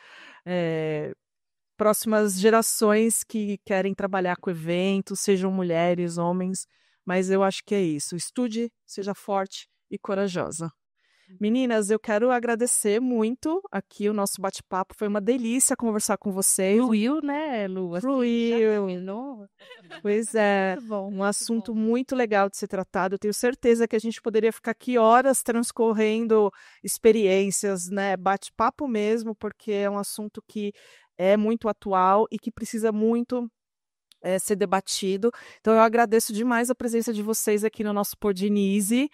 Speaker 1: próximas gerações que querem trabalhar com eventos, sejam mulheres, homens, mas eu acho que é isso. Estude, seja forte e corajosa. Meninas, eu quero agradecer muito aqui o nosso bate-papo. Foi uma delícia conversar com vocês.
Speaker 4: Fluiu, né, Lu?
Speaker 1: Fluiu. Pois é, um assunto muito legal de ser tratado. Eu tenho certeza que a gente poderia ficar aqui horas transcorrendo experiências, né? Bate-papo mesmo, porque é um assunto que é muito atual e que precisa muito ser debatido. Então, eu agradeço demais a presença de vocês aqui no nosso Podinise.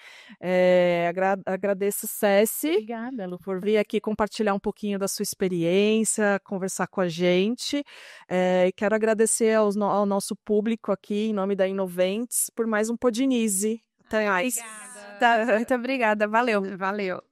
Speaker 1: Agradeço, Ceci.
Speaker 4: Obrigada, Lu,
Speaker 1: por vir aqui compartilhar um pouquinho da sua experiência, conversar com a gente. E quero agradecer ao nosso público aqui, em nome da Inoventes, por mais um Podinise. Até mais.
Speaker 2: Obrigada. Muito obrigada. Valeu.